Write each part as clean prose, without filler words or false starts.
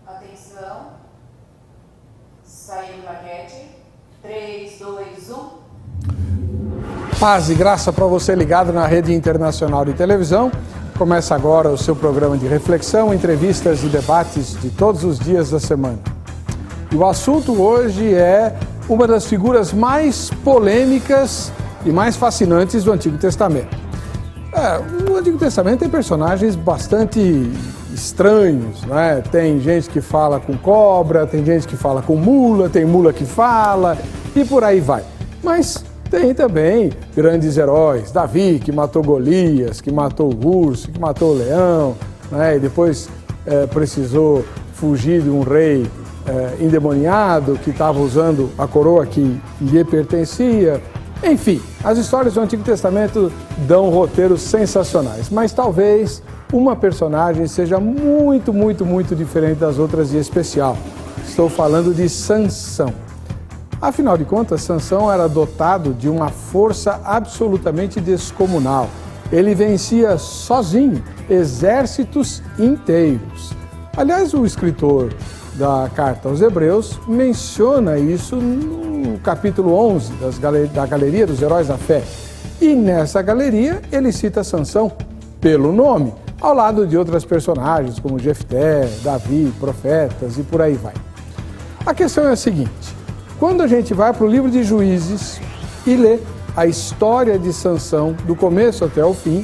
Atenção. Saindo maquete. 3, 2, 1. Paz e graça para você ligado na Rede Internacional de Televisão. Começa agora o seu programa de reflexão, entrevistas e debates de todos os dias da semana. E o assunto hoje é uma das figuras mais polêmicas e mais fascinantes do Antigo Testamento. O Antigo Testamento tem personagens bastante estranhos, né? Tem gente que fala com cobra, tem gente que fala com mula, tem mula que fala e por aí vai. Mas tem também grandes heróis, Davi, que matou Golias, que matou o urso, que matou o leão, né? E depois precisou fugir de um rei endemoniado que estava usando a coroa que lhe pertencia. Enfim, as histórias do Antigo Testamento dão roteiros sensacionais, mas talvez uma personagem seja muito diferente das outras e especial. Estou falando de Sansão. Afinal de contas, Sansão era dotado de uma força absolutamente descomunal. Ele vencia sozinho exércitos inteiros. Aliás, o escritor da Carta aos Hebreus menciona isso no capítulo 11 da Galeria dos Heróis da Fé. E nessa galeria ele cita Sansão pelo nome, ao lado de outras personagens como Jefté, Davi, profetas e por aí vai. A questão é a seguinte: quando a gente vai para o livro de Juízes e lê a história de Sansão, do começo até o fim,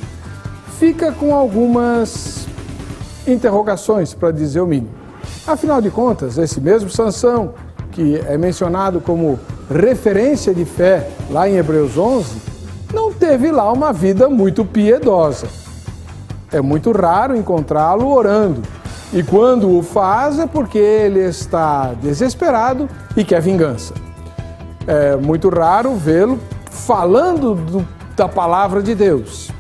fica com algumas interrogações, para dizer o mínimo. Afinal de contas, esse mesmo Sansão, que é mencionado como referência de fé lá em Hebreus 11, não teve lá uma vida muito piedosa. É muito raro encontrá-lo orando. E quando o faz é porque ele está desesperado e quer vingança. É muito raro vê-lo falando da palavra de Deus.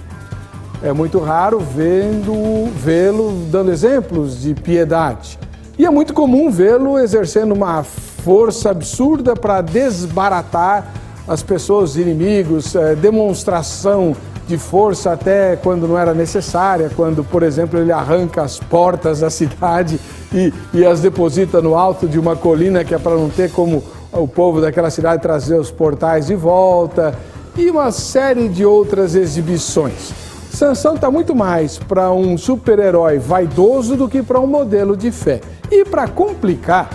É muito raro vê-lo dando exemplos de piedade. E é muito comum vê-lo exercendo uma força absurda para desbaratar as pessoas inimigos, demonstração de força até quando não era necessária, quando, por exemplo, ele arranca as portas da cidade e as deposita no alto de uma colina, que é para não ter como o povo daquela cidade trazer os portais de volta, e uma série de outras exibições. Sansão está muito mais para um super-herói vaidoso do que para um modelo de fé. E para complicar,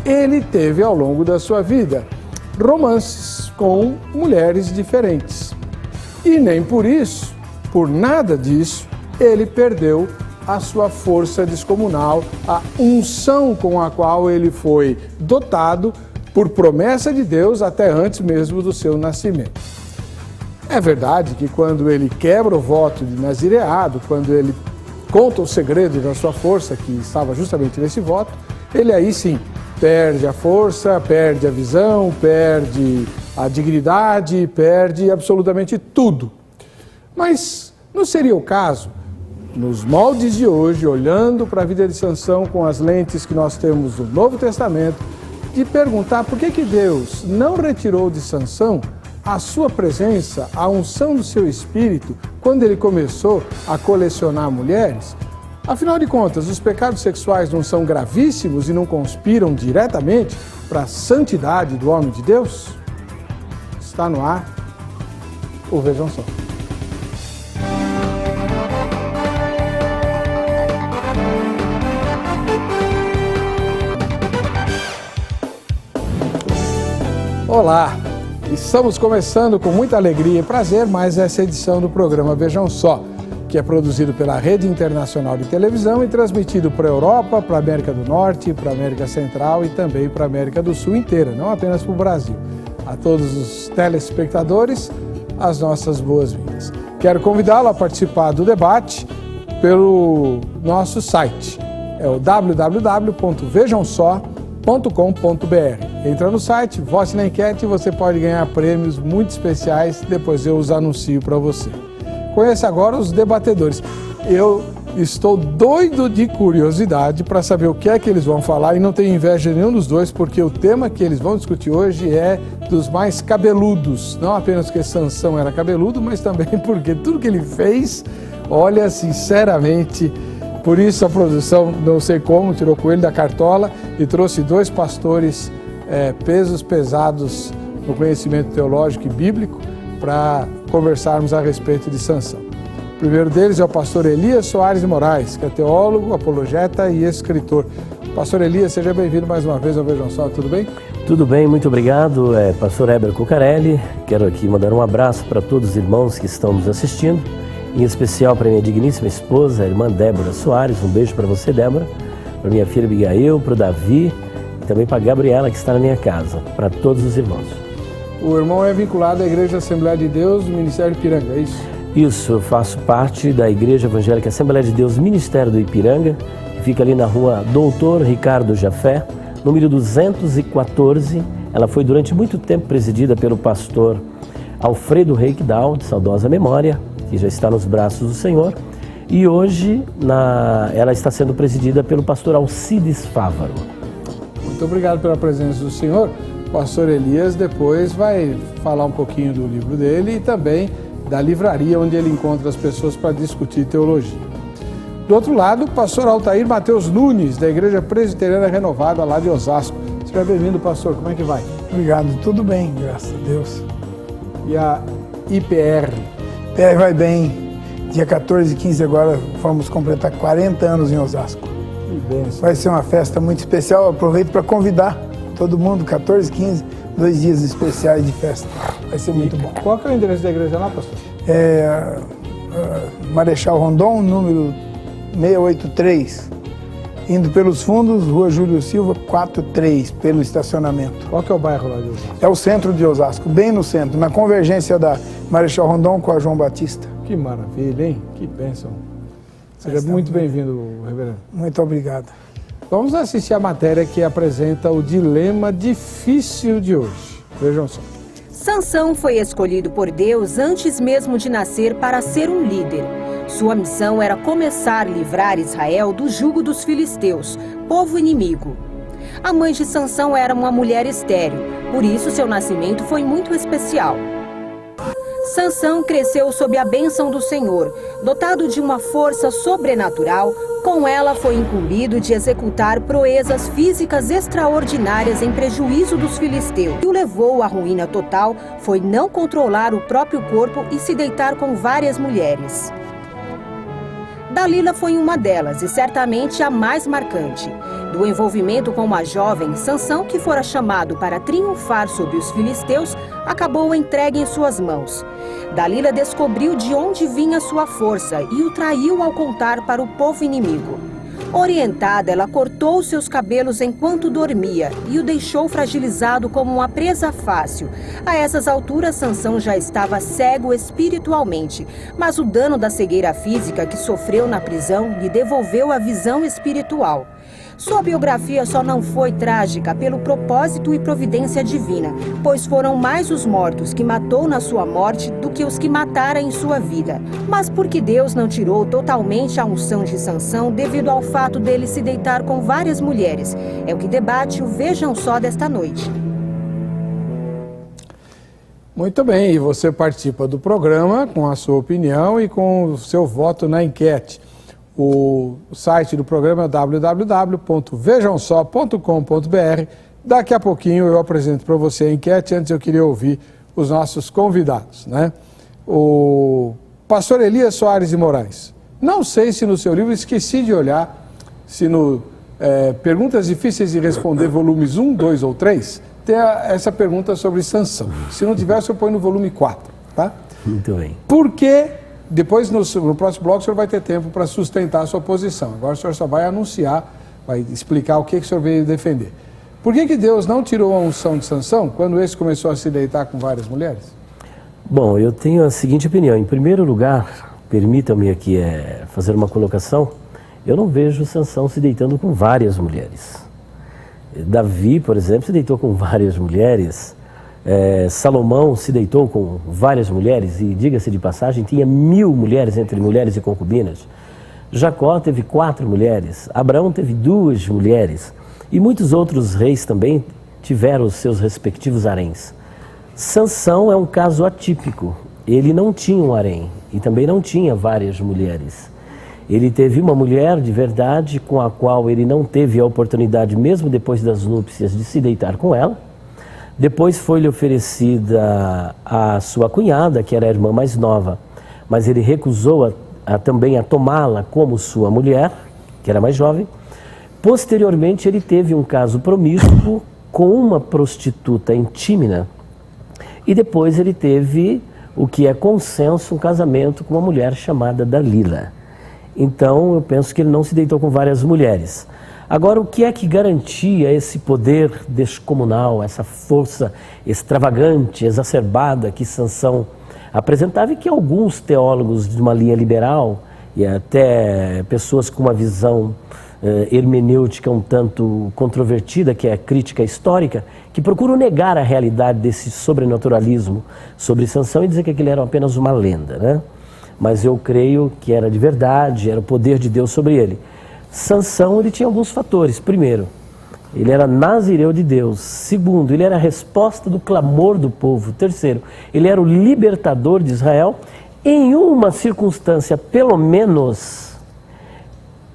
ele teve ao longo da sua vida romances com mulheres diferentes. E nem por isso, por nada disso, ele perdeu a sua força descomunal, a unção com a qual ele foi dotado por promessa de Deus até antes mesmo do seu nascimento. É verdade que quando ele quebra o voto de nazireado, quando ele conta o segredo da sua força, que estava justamente nesse voto, ele aí sim perde a força, perde a visão, perde a dignidade, perde absolutamente tudo. Mas não seria o caso, nos moldes de hoje, olhando para a vida de Sansão com as lentes que nós temos do Novo Testamento, de perguntar por que Deus não retirou de Sansão a sua presença, a unção do seu espírito, quando ele começou a colecionar mulheres? Afinal de contas, os pecados sexuais não são gravíssimos e não conspiram diretamente para a santidade do homem de Deus? Está no ar o Vejam Só. Olá! Estamos começando com muita alegria e prazer mais essa edição do programa Vejam Só, que é produzido pela Rede Internacional de Televisão e transmitido para a Europa, para a América do Norte, para a América Central e também para a América do Sul inteira, não apenas para o Brasil. A todos os telespectadores, as nossas boas-vindas. Quero convidá-lo a participar do debate pelo nosso site, é o www.vejamsó.com.br. Entra no site, vote na enquete e você pode ganhar prêmios muito especiais, depois eu os anuncio para você. Conheça agora os debatedores. Eu estou doido de curiosidade para saber o que é que eles vão falar e não tenho inveja de nenhum dos dois, porque o tema que eles vão discutir hoje é dos mais cabeludos. Não apenas porque Sansão era cabeludo, mas também porque tudo que ele fez, olha, sinceramente, Por isso a produção, não sei como, tirou coelho da cartola e trouxe dois pastores pesos pesados no conhecimento teológico e bíblico para conversarmos a respeito de Sansão. O primeiro deles é o pastor Elias Soares de Moraes, que é teólogo, apologeta e escritor. Pastor Elias, seja bem-vindo mais uma vez ao Vejam Só, tudo bem? Tudo bem, muito obrigado. Pastor Heber Cucarelli, quero aqui mandar um abraço para todos os irmãos que estão nos assistindo, em especial para minha digníssima esposa, a irmã Débora Soares, um beijo para você, Débora, para minha filha Abigail, para o Davi e também para a Gabriela, que está na minha casa, para todos os irmãos. O irmão é vinculado à Igreja Assembleia de Deus do Ministério do Ipiranga, é isso? Isso, eu faço parte da Igreja Evangélica Assembleia de Deus Ministério do Ipiranga, que fica ali na rua Doutor Ricardo Jafé, número 214. Ela foi durante muito tempo presidida pelo pastor Alfredo Reikdal, de saudosa memória, que já está nos braços do Senhor. E hoje ela está sendo presidida pelo pastor Alcides Fávaro. Muito obrigado pela presença do senhor. O pastor Elias depois vai falar um pouquinho do livro dele e também da livraria onde ele encontra as pessoas para discutir teologia. Do outro lado, o pastor Altair Mateus Nunes, da Igreja Presbiteriana Renovada, lá de Osasco. Seja bem-vindo, pastor. Como é que vai? Obrigado. Tudo bem, graças a Deus. E a IPR? IPR vai bem. Dia 14 e 15 agora vamos completar 40 anos em Osasco. Que bênção. Vai ser uma festa muito especial. Aproveito para convidar todo mundo, 14 e 15, 2 dias especiais de festa. Vai ser muito bom. Qual que é o endereço da igreja lá, pastor? Marechal Rondon, número 683, indo pelos fundos, Rua Júlio Silva, 43, pelo estacionamento. Qual que é o bairro lá de Osasco? É o centro de Osasco, bem no centro, na convergência da Marechal Rondon com a João Batista. Que maravilha, hein? Que bênção. Seja muito bem-vindo, reverendo. Muito obrigado. Vamos assistir a matéria que apresenta o dilema difícil de hoje. Vejam só. Sansão foi escolhido por Deus antes mesmo de nascer para ser um líder. Sua missão era começar a livrar Israel do jugo dos filisteus, povo inimigo. A mãe de Sansão era uma mulher estéril, por isso seu nascimento foi muito especial. Sansão cresceu sob a bênção do Senhor, dotado de uma força sobrenatural. Com ela foi incumbido de executar proezas físicas extraordinárias em prejuízo dos filisteus. O que o levou à ruína total foi não controlar o próprio corpo e se deitar com várias mulheres. Dalila foi uma delas e certamente a mais marcante. Do envolvimento com uma jovem, Sansão, que fora chamado para triunfar sobre os filisteus, acabou entregue em suas mãos. Dalila descobriu de onde vinha sua força e o traiu ao contar para o povo inimigo. Orientada, ela cortou seus cabelos enquanto dormia e o deixou fragilizado como uma presa fácil. A essas alturas, Sansão já estava cego espiritualmente, mas o dano da cegueira física que sofreu na prisão lhe devolveu a visão espiritual. Sua biografia só não foi trágica pelo propósito e providência divina, pois foram mais os mortos que matou na sua morte do que os que matara em sua vida. Mas porque Deus não tirou totalmente a unção de Sansão devido ao fato dele se deitar com várias mulheres. É o que debate o Vejam Só desta noite. Muito bem, e você participa do programa com a sua opinião e com o seu voto na enquete. O site do programa é www.vejamsó.com.br. Daqui a pouquinho eu apresento para você a enquete. Antes eu queria ouvir os nossos convidados, né? O pastor Elias Soares de Moraes. Não sei se no seu livro, esqueci de olhar, se no Perguntas Difíceis de Responder, volumes 1, 2 ou 3, tem essa pergunta sobre Sansão. Se não tiver, eu ponho no volume 4, tá? Muito bem. Por que... Depois, no próximo bloco, o senhor vai ter tempo para sustentar a sua posição. Agora o senhor só vai anunciar, vai explicar o que o senhor veio defender. Por que Deus não tirou a unção de Sansão quando esse começou a se deitar com várias mulheres? Bom, eu tenho a seguinte opinião. Em primeiro lugar, permita-me aqui fazer uma colocação. Eu não vejo Sansão se deitando com várias mulheres. Davi, por exemplo, se deitou com várias mulheres. Salomão se deitou com várias mulheres e, diga-se de passagem, tinha 1000 mulheres entre mulheres e concubinas. Jacó teve 4 mulheres, Abraão teve 2 mulheres e muitos outros reis também tiveram os seus respectivos haréns. Sansão é um caso atípico, ele não tinha um harém e também não tinha várias mulheres. Ele teve uma mulher de verdade com a qual ele não teve a oportunidade, mesmo depois das núpcias, de se deitar com ela. Depois foi-lhe oferecida a sua cunhada, que era a irmã mais nova, mas ele recusou também a tomá-la como sua mulher, que era mais jovem. Posteriormente, ele teve um caso promíscuo com uma prostituta em Tímina. E depois ele teve o que é consenso, um casamento com uma mulher chamada Dalila. Então, eu penso que ele não se deitou com várias mulheres. Agora, o que é que garantia esse poder descomunal, essa força extravagante, exacerbada que Sansão apresentava e que alguns teólogos de uma linha liberal e até pessoas com uma visão hermenêutica um tanto controvertida, que é a crítica histórica, que procuram negar a realidade desse sobrenaturalismo sobre Sansão e dizer que aquilo era apenas uma lenda, né? Mas eu creio que era de verdade, era o poder de Deus sobre ele. Sansão, ele tinha alguns fatores. Primeiro, ele era nazireu de Deus. Segundo, ele era a resposta do clamor do povo. Terceiro, ele era o libertador de Israel. Em uma circunstância, pelo menos,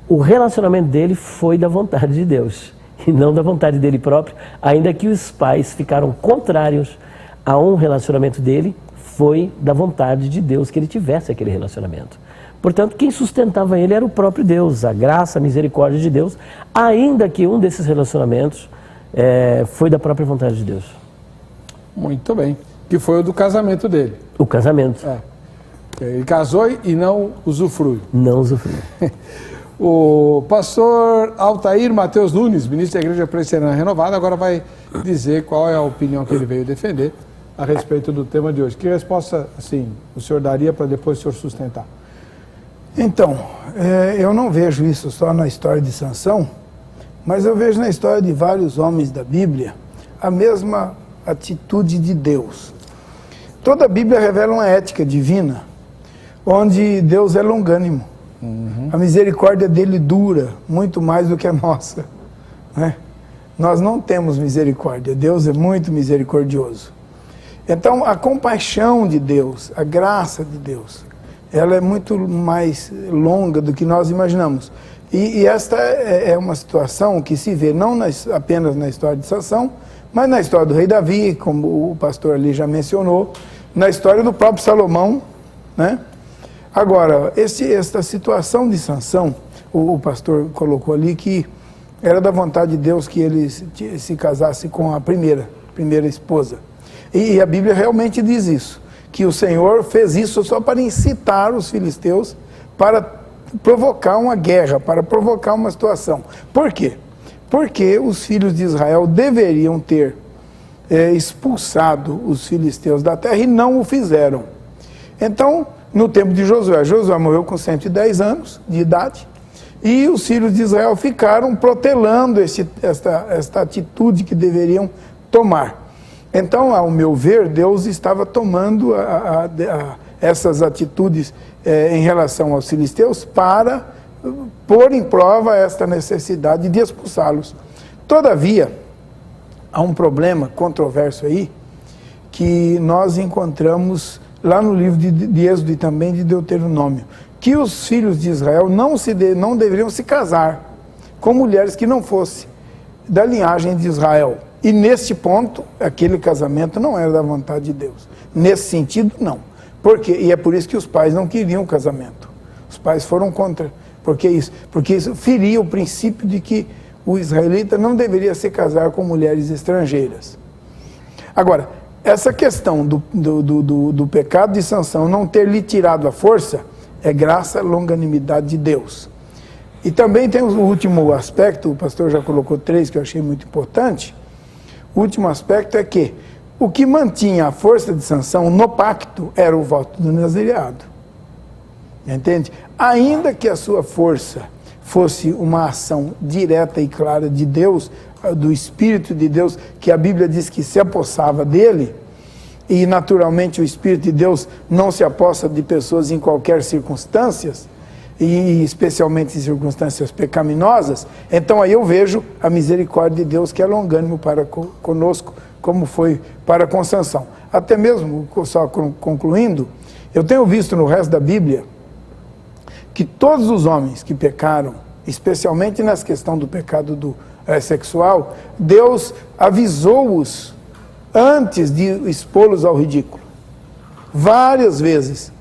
o relacionamento dele foi da vontade de Deus e não da vontade dele próprio, ainda que os pais ficaram contrários a um relacionamento dele, foi da vontade de Deus que ele tivesse aquele relacionamento. Portanto, quem sustentava ele era o próprio Deus, a graça, a misericórdia de Deus, ainda que um desses relacionamentos foi da própria vontade de Deus. Muito bem. Que foi o do casamento dele. O casamento. Ele casou e não usufrui. Não usufrui. O pastor Altair Mateus Nunes, ministro da Igreja Presbiteriana Renovada, agora vai dizer qual é a opinião que ele veio defender a respeito do tema de hoje. Que resposta, assim, o senhor daria para depois o senhor sustentar? Então, eu não vejo isso só na história de Sansão, mas eu vejo na história de vários homens da Bíblia a mesma atitude de Deus. Toda a Bíblia revela uma ética divina, onde Deus é longânimo. A misericórdia dele dura muito mais do que a nossa, né? Nós não temos misericórdia, Deus é muito misericordioso. Então, a compaixão de Deus, a graça de Deus, ela é muito mais longa do que nós imaginamos. E esta é uma situação que se vê não apenas na história de Sansão, mas na história do rei Davi, como o pastor ali já mencionou, na história do próprio Salomão, né? Agora, esta situação de Sansão, o pastor colocou ali que era da vontade de Deus que ele se casasse com a primeira esposa. E a Bíblia realmente diz isso, que o Senhor fez isso só para incitar os filisteus, para provocar uma guerra, para provocar uma situação. Por quê? Porque os filhos de Israel deveriam ter expulsado os filisteus da terra e não o fizeram. Então, no tempo de Josué morreu com 110 anos de idade, e os filhos de Israel ficaram protelando esta atitude que deveriam tomar. Então, ao meu ver, Deus estava tomando essas atitudes em relação aos filisteus para pôr em prova esta necessidade de expulsá-los. Todavia, há um problema controverso aí, que nós encontramos lá no livro de Êxodo e também de Deuteronômio, que os filhos de Israel não deveriam se casar com mulheres que não fossem da linhagem de Israel. E neste ponto, aquele casamento não era da vontade de Deus. Nesse sentido, não. Por quê? E é por isso que os pais não queriam o casamento. Os pais foram contra. Porque isso feria o princípio de que o israelita não deveria se casar com mulheres estrangeiras. Agora, essa questão do pecado de Sansão não ter lhe tirado a força é graça, longanimidade de Deus. E também tem o último aspecto, o pastor já colocou 3 que eu achei muito importante. O último aspecto é que o que mantinha a força de Sansão no pacto era o voto do nazireado. Entende? Ainda que a sua força fosse uma ação direta e clara de Deus, do Espírito de Deus, que a Bíblia diz que se apossava dele, e naturalmente o Espírito de Deus não se apossa de pessoas em qualquer circunstância, e especialmente em circunstâncias pecaminosas, então aí eu vejo a misericórdia de Deus que é longânimo para conosco, como foi para com Sansão. Até mesmo, só concluindo, eu tenho visto no resto da Bíblia que todos os homens que pecaram, especialmente nessa questão do pecado sexual, Deus avisou-os antes de expô-los ao ridículo. Várias vezes.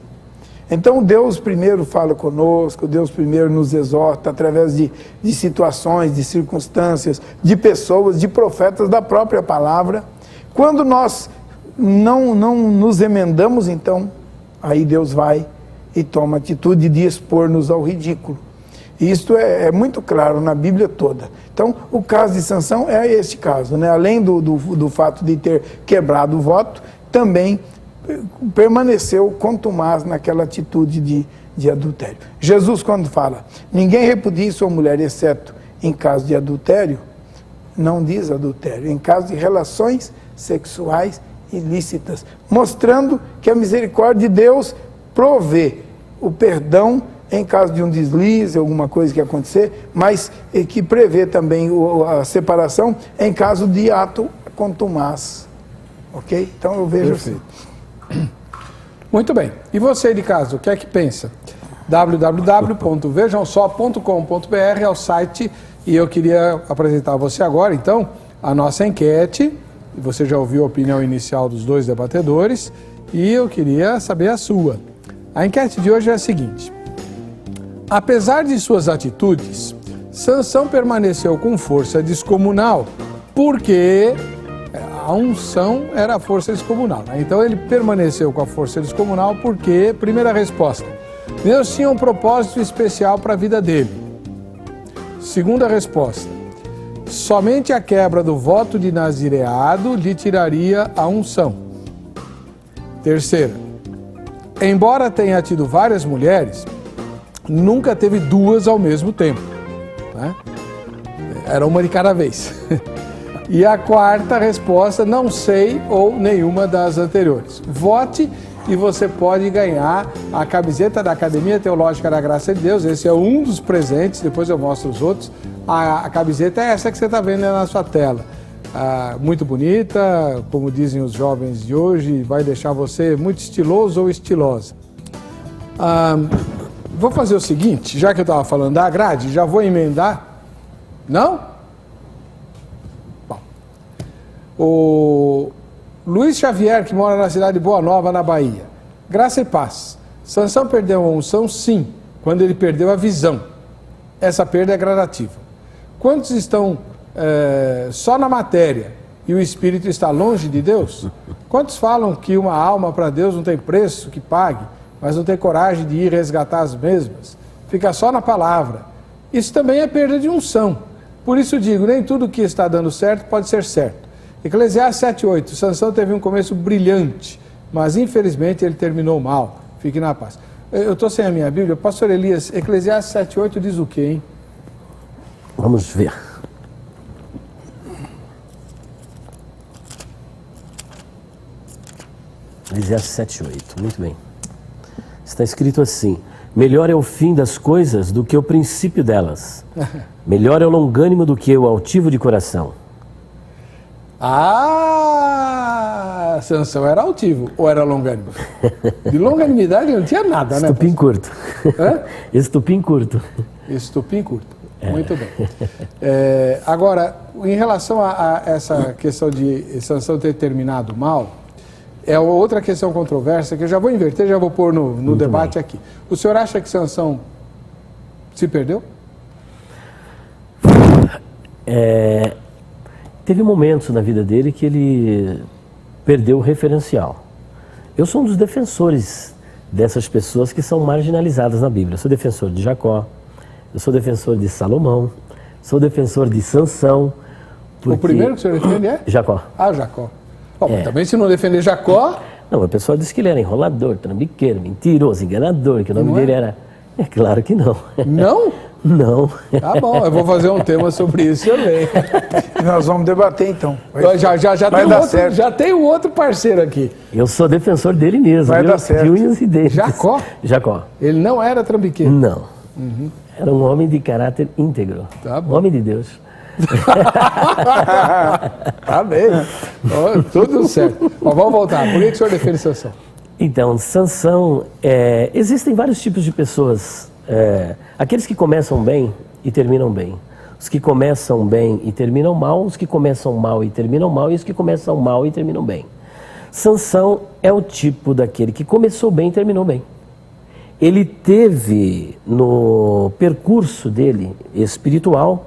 Então Deus primeiro fala conosco, Deus primeiro nos exorta através de situações, de circunstâncias, de pessoas, de profetas da própria palavra. Quando nós não nos emendamos, então, aí Deus vai e toma a atitude de expor-nos ao ridículo. E isto é muito claro na Bíblia toda. Então, o caso de Sansão é este caso, né? Além do fato de ter quebrado o voto, também permaneceu contumaz naquela atitude de adultério. Jesus, quando fala, ninguém repudie sua mulher, exceto em caso de adultério, não diz adultério, em caso de relações sexuais ilícitas, mostrando que a misericórdia de Deus provê o perdão em caso de um deslize, alguma coisa que acontecer, mas que prevê também a separação em caso de ato contumaz. Ok? Então eu vejo Perfeito. Muito bem. E você de casa, o que é que pensa? www.vejamsó.com.br é o site e eu queria apresentar a você agora, então, a nossa enquete. Você já ouviu a opinião inicial dos dois debatedores e eu queria saber a sua. A enquete de hoje é a seguinte: apesar de suas atitudes, Sansão permaneceu com força descomunal porque a unção era a força descomunal, né? Então ele permaneceu com a força descomunal porque, primeira resposta, Deus tinha um propósito especial para a vida dele. Segunda resposta, somente a quebra do voto de nazireado lhe tiraria a unção. Terceira, embora tenha tido várias mulheres, nunca teve duas ao mesmo tempo, né? Era uma de cada vez. E a quarta resposta, não sei ou nenhuma das anteriores. Vote e você pode ganhar a camiseta da Academia Teológica da Graça de Deus. Esse é um dos presentes, depois eu mostro os outros. A camiseta é essa que você está vendo na sua tela. Muito bonita, como dizem os jovens de hoje, vai deixar você muito estiloso ou estilosa. Vou fazer o seguinte, já que eu estava falando da grade, já vou emendar. Não? O Luiz Xavier, que mora na cidade de Boa Nova, na Bahia. Graça e paz. Sansão perdeu a unção, sim, quando ele perdeu a visão. Essa perda é gradativa. Quantos estão só na matéria e o espírito está longe de Deus? Quantos falam que uma alma para Deus não tem preço que pague, mas não tem coragem de ir resgatar as mesmas? Fica só na palavra. Isso também é perda de unção. Por isso digo, nem tudo que está dando certo pode ser certo. Eclesiastes 7:8, Sansão teve um começo brilhante, mas infelizmente ele terminou mal. Fique na paz. Eu estou sem a minha Bíblia. Pastor Elias, Eclesiastes 7:8 diz o quê, hein? Vamos ver. Eclesiastes 7:8, muito bem. Está escrito assim: melhor é o fim das coisas do que o princípio delas. Melhor é o longânimo do que o altivo de coração. Sansão era altivo ou era longânimo? De longanimidade não tinha nada, né? Estupim curto. Hã? Estupim curto. Estupim curto. Muito bem. Agora, em relação a essa questão de Sansão ter terminado mal, é outra questão controversa que eu já vou inverter, já vou pôr no debate bem. Aqui. O senhor acha que Sansão se perdeu? Teve momentos na vida dele que ele perdeu o referencial. Eu sou um dos defensores dessas pessoas que são marginalizadas na Bíblia. Eu sou defensor de Jacó, eu sou defensor de Salomão, sou defensor de Sansão. O primeiro que o senhor defende é? Jacó. Jacó. Bom, também se não defender Jacó... Não, o pessoal disse que ele era enrolador, trambiqueiro, mentiroso, enganador, que o nome dele era... É claro que não. Não? Não. Tá bom, eu vou fazer um tema sobre isso também. Nós vamos debater então. Já tem um outro parceiro aqui. Eu sou defensor dele mesmo. Vai dar certo. De unhas e dentes. Jacó? Jacó. Ele não era trambiqueiro? Não. Uhum. Era um homem de caráter íntegro. Tá bom. Um homem de Deus. Tá bem. Tudo certo. Vamos voltar. Por que o senhor defende Sansão? Então, Sansão, existem vários tipos de pessoas aqueles que começam bem e terminam bem. Os que começam bem e terminam mal, os que começam mal e terminam mal, e os que começam mal e terminam bem. Sansão é o tipo daquele que começou bem e terminou bem. Ele teve no percurso dele espiritual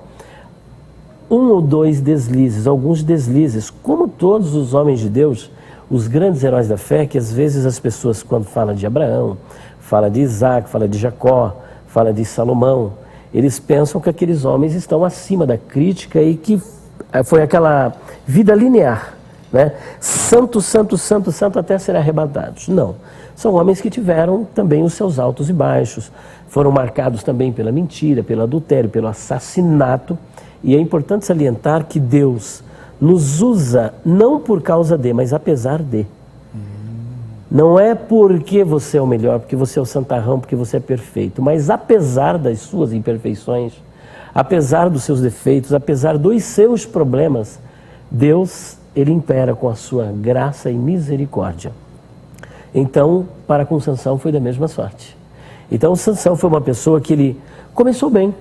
um ou dois deslizes, alguns deslizes, como todos os homens de Deus, os grandes heróis da fé, que às vezes as pessoas, quando falam de Abraão, fala de Isaac, fala de Jacó, fala de Salomão, eles pensam que aqueles homens estão acima da crítica e que foi aquela vida linear, né? Santo, santo, santo, santo até serem arrebatados. Não. São homens que tiveram também os seus altos e baixos, foram marcados também pela mentira, pelo adultério, pelo assassinato. E é importante salientar que Deus nos usa não por causa de, mas apesar de. Não é porque você é o melhor, porque você é o santarrão, porque você é perfeito, mas apesar das suas imperfeições, apesar dos seus defeitos, apesar dos seus problemas, Deus, ele impera com a sua graça e misericórdia. Então, para com Sansão foi da mesma sorte. Então, Sansão foi uma pessoa que ele começou bem.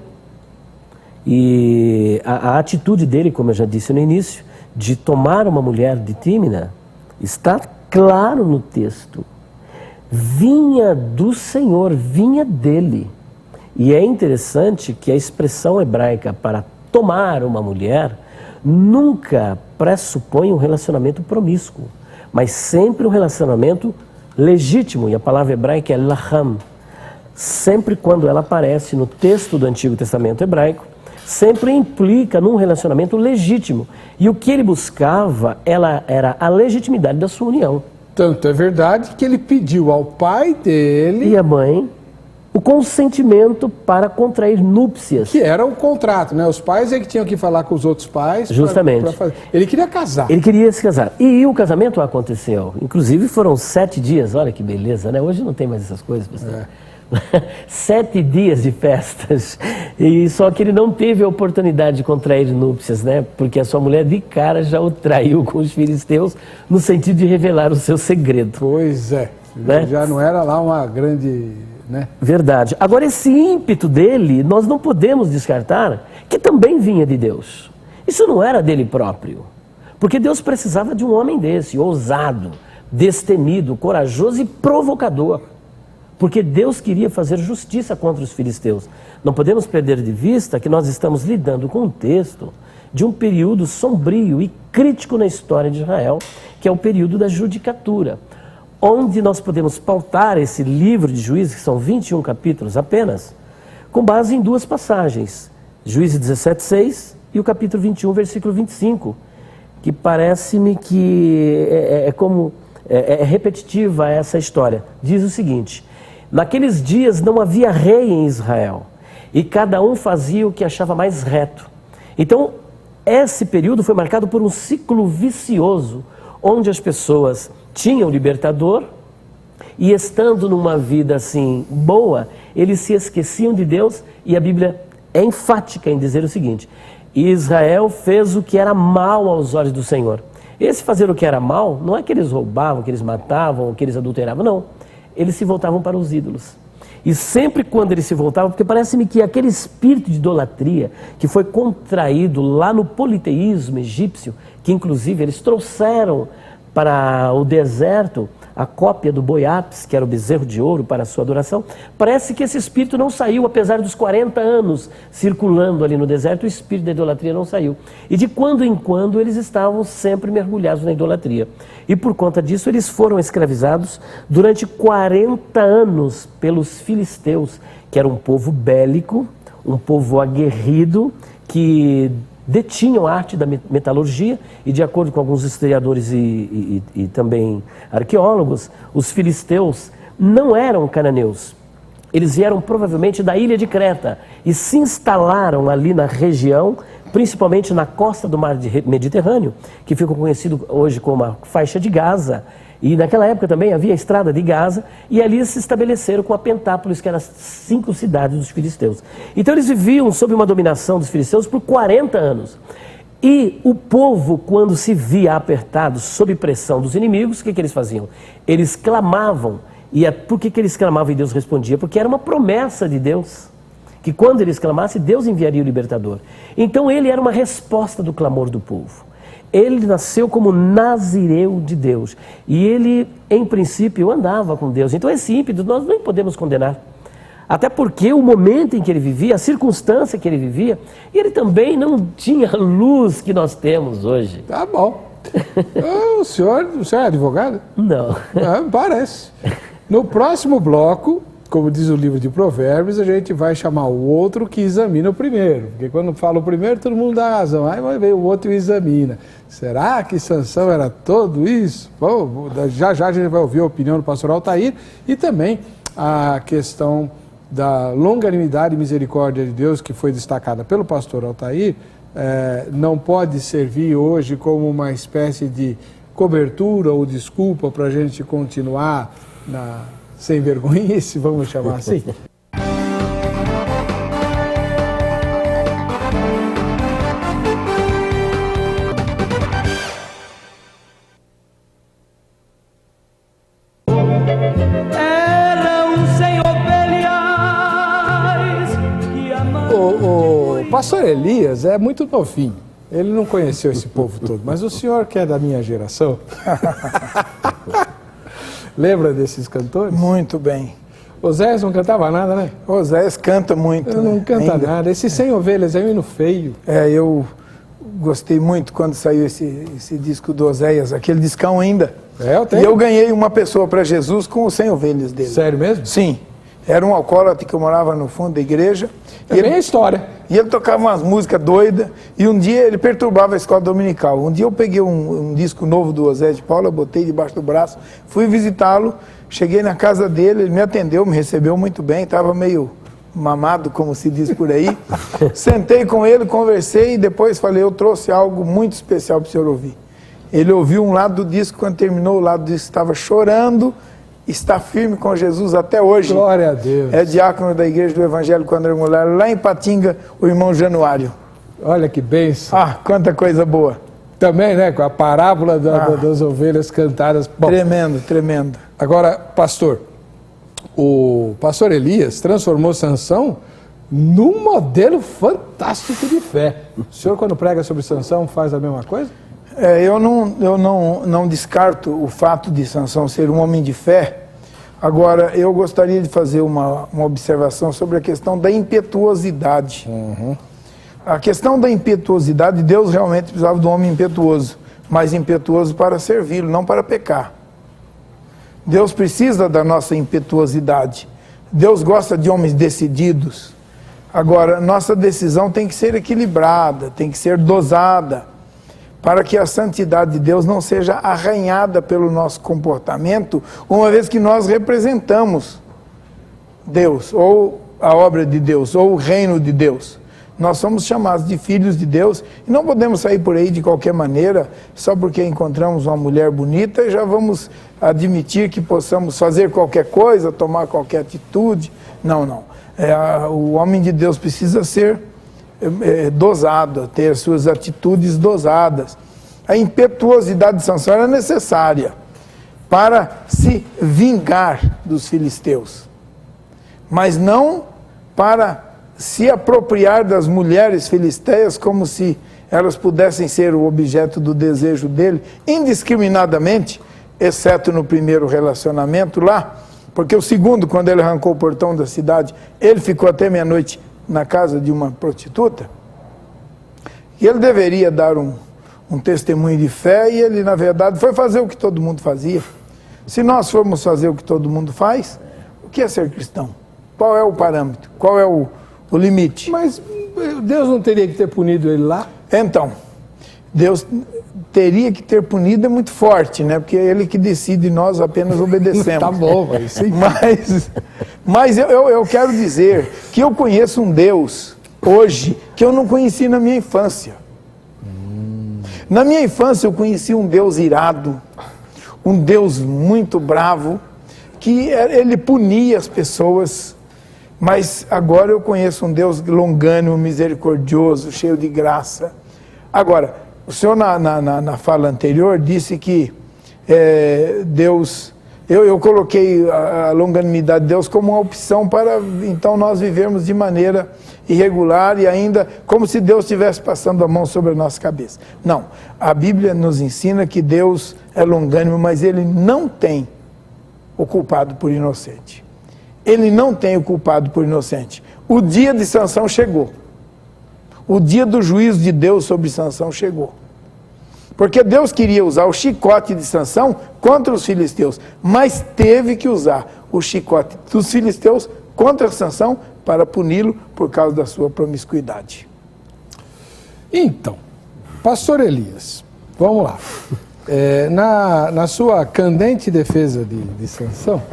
E a atitude dele, como eu já disse no início, de tomar uma mulher de Tímina, está claro no texto. Vinha do Senhor, vinha dele. E é interessante que a expressão hebraica para tomar uma mulher nunca pressupõe um relacionamento promíscuo, mas sempre um relacionamento legítimo. E a palavra hebraica é laham. Sempre quando ela aparece no texto do Antigo Testamento hebraico, sempre implica num relacionamento legítimo. E o que ele buscava era a legitimidade da sua união. Tanto é verdade que ele pediu ao pai dele... E a mãe o consentimento para contrair núpcias. Que era o contrato, né? Os pais é que tinham que falar com os outros pais. Justamente. Pra fazer. Ele queria casar. Ele queria se casar. E o casamento aconteceu. Inclusive foram 7 dias. Olha que beleza, né? Hoje não tem mais essas coisas, pastor. 7 dias de festas, e só que ele não teve a oportunidade de contrair núpcias, né? Porque a sua mulher de cara já o traiu com os filisteus, no sentido de revelar o seu segredo. Pois é, né? Já não era lá uma grande... né? Verdade. Agora esse ímpeto dele, nós não podemos descartar que também vinha de Deus. Isso não era dele próprio, porque Deus precisava de um homem desse, ousado, destemido, corajoso e provocador. Porque Deus queria fazer justiça contra os filisteus. Não podemos perder de vista que nós estamos lidando com um texto de um período sombrio e crítico na história de Israel, que é o período da judicatura, onde nós podemos pautar esse livro de Juízes, que são 21 capítulos apenas, com base em 2 passagens, Juízes 17:6 e o capítulo 21, versículo 25, que parece-me que é repetitiva essa história. Diz o seguinte: naqueles dias não havia rei em Israel, e cada um fazia o que achava mais reto. Então, esse período foi marcado por um ciclo vicioso, onde as pessoas tinham libertador, e estando numa vida assim boa, eles se esqueciam de Deus, e a Bíblia é enfática em dizer o seguinte: Israel fez o que era mal aos olhos do Senhor. Esse fazer o que era mal, não é que eles roubavam, que eles matavam, que eles adulteravam, não. Eles se voltavam para os ídolos. E sempre quando eles se voltavam, porque parece-me que aquele espírito de idolatria que foi contraído lá no politeísmo egípcio, que inclusive eles trouxeram para o deserto a cópia do boi ápis, que era o bezerro de ouro para a sua adoração, parece que esse espírito não saiu, apesar dos 40 anos circulando ali no deserto, o espírito da idolatria não saiu. E de quando em quando eles estavam sempre mergulhados na idolatria. E por conta disso eles foram escravizados durante 40 anos pelos filisteus, que era um povo bélico, um povo aguerrido, que detinham a arte da metalurgia, e de acordo com alguns historiadores e também arqueólogos, os filisteus não eram cananeus. Eles vieram provavelmente da ilha de Creta e se instalaram ali na região, principalmente na costa do mar Mediterrâneo, que ficou conhecido hoje como a faixa de Gaza. E naquela época também havia a estrada de Gaza, e ali se estabeleceram com a Pentápolis, que eram as 5 cidades dos filisteus. Então eles viviam sob uma dominação dos filisteus por 40 anos. E o povo, quando se via apertado sob pressão dos inimigos, o que eles faziam? Eles clamavam E por que ele exclamava e Deus respondia? Porque era uma promessa de Deus, que quando ele exclamasse, Deus enviaria o libertador. Então ele era uma resposta do clamor do povo. Ele nasceu como nazireu de Deus. E ele, em princípio, andava com Deus. Então esse ímpeto nós nem podemos condenar. Até porque o momento em que ele vivia, a circunstância que ele vivia, ele também não tinha a luz que nós temos hoje. Tá bom. O senhor é advogado? Não. Parece. No próximo bloco, como diz o livro de Provérbios, a gente vai chamar o outro que examina o primeiro. Porque quando fala o primeiro, todo mundo dá razão. Aí vai ver o outro e examina. Será que Sansão era tudo isso? Bom, já a gente vai ouvir a opinião do pastor Altair e também a questão da longanimidade e misericórdia de Deus, que foi destacada pelo pastor Altair, não pode servir hoje como uma espécie de cobertura ou desculpa para a gente continuar sem vergonhice, vamos chamar assim. O pastor Elias é muito novinho, ele não conheceu esse povo todo, mas o senhor que é da minha geração, lembra desses cantores? Muito bem. Oséias não cantava nada, né? Oséias canta muito. Não canta ainda. nada, esse Sem Ovelhas é um hino feio. Eu gostei muito quando saiu esse disco do Oséias, aquele discão ainda. Eu tenho. E eu ganhei uma pessoa para Jesus com os 100 ovelhas dele. Sério mesmo? Sim. Era um alcoólatra que eu morava no fundo da igreja. Também é história. E ele tocava umas músicas doidas. E um dia ele perturbava a escola dominical. Um dia eu peguei um disco novo do Osés de Paula, botei debaixo do braço, fui visitá-lo. Cheguei na casa dele, ele me atendeu, me recebeu muito bem. Estava meio mamado, como se diz por aí. Sentei com ele, conversei e depois falei, eu trouxe algo muito especial para o senhor ouvir. Ele ouviu um lado do disco, quando terminou o lado do disco estava chorando. Está firme com Jesus até hoje. Glória a Deus. É diácono da Igreja do Evangelho Quadrangular, lá em Patinga, o irmão Januário. Olha que bênção. Quanta coisa boa. Também, né, com a parábola das ovelhas cantadas. Bom, tremendo, tremendo. Agora, pastor, o pastor Elias transformou Sansão num modelo fantástico de fé. O senhor, quando prega sobre Sansão, faz a mesma coisa? Eu não descarto o fato de Sansão ser um homem de fé. Agora, eu gostaria de fazer uma observação sobre a questão da impetuosidade. A questão da impetuosidade, Deus realmente precisava de um homem impetuoso, mas impetuoso para servi-lo, não para pecar. Deus precisa da nossa impetuosidade. Deus gosta de homens decididos. Agora, nossa decisão tem que ser equilibrada, tem que ser dosada, para que a santidade de Deus não seja arranhada pelo nosso comportamento, uma vez que nós representamos Deus, ou a obra de Deus, ou o reino de Deus. Nós somos chamados de filhos de Deus e não podemos sair por aí de qualquer maneira, só porque encontramos uma mulher bonita e já vamos admitir que possamos fazer qualquer coisa, tomar qualquer atitude. Não. O homem de Deus precisa ser dosado, ter suas atitudes dosadas. A impetuosidade de Sansão era necessária para se vingar dos filisteus, mas não para se apropriar das mulheres filisteias como se elas pudessem ser o objeto do desejo dele indiscriminadamente, exceto no primeiro relacionamento lá, porque o segundo, quando ele arrancou o portão da cidade, ele ficou até meia-noite na casa de uma prostituta, e ele deveria dar um testemunho de fé, e ele, na verdade, foi fazer o que todo mundo fazia. Se nós formos fazer o que todo mundo faz, o que é ser cristão? Qual é o parâmetro? Qual é o limite? Mas Deus não teria que ter punido ele lá? Então, Deus teria que ter punido é muito forte, né? Porque é ele que decide e nós apenas obedecemos. Tá bom, mas sim. Mas eu quero dizer que eu conheço um Deus hoje que eu não conheci na minha infância. Na minha infância eu conheci um Deus irado, um Deus muito bravo, que ele punia as pessoas, mas agora eu conheço um Deus longânimo, misericordioso, cheio de graça. Agora, o senhor na fala anterior disse que Deus Eu coloquei a longanimidade de Deus como uma opção para, então, nós vivermos de maneira irregular e ainda como se Deus estivesse passando a mão sobre a nossa cabeça. Não, a Bíblia nos ensina que Deus é longânimo, mas Ele não tem o culpado por inocente. Ele não tem o culpado por inocente. O dia de Sansão chegou. O dia do juízo de Deus sobre Sansão chegou. Porque Deus queria usar o chicote de Sansão contra os filisteus, mas teve que usar o chicote dos filisteus contra Sansão para puni-lo por causa da sua promiscuidade. Então, pastor Elias, vamos lá. Na sua candente defesa de Sansão...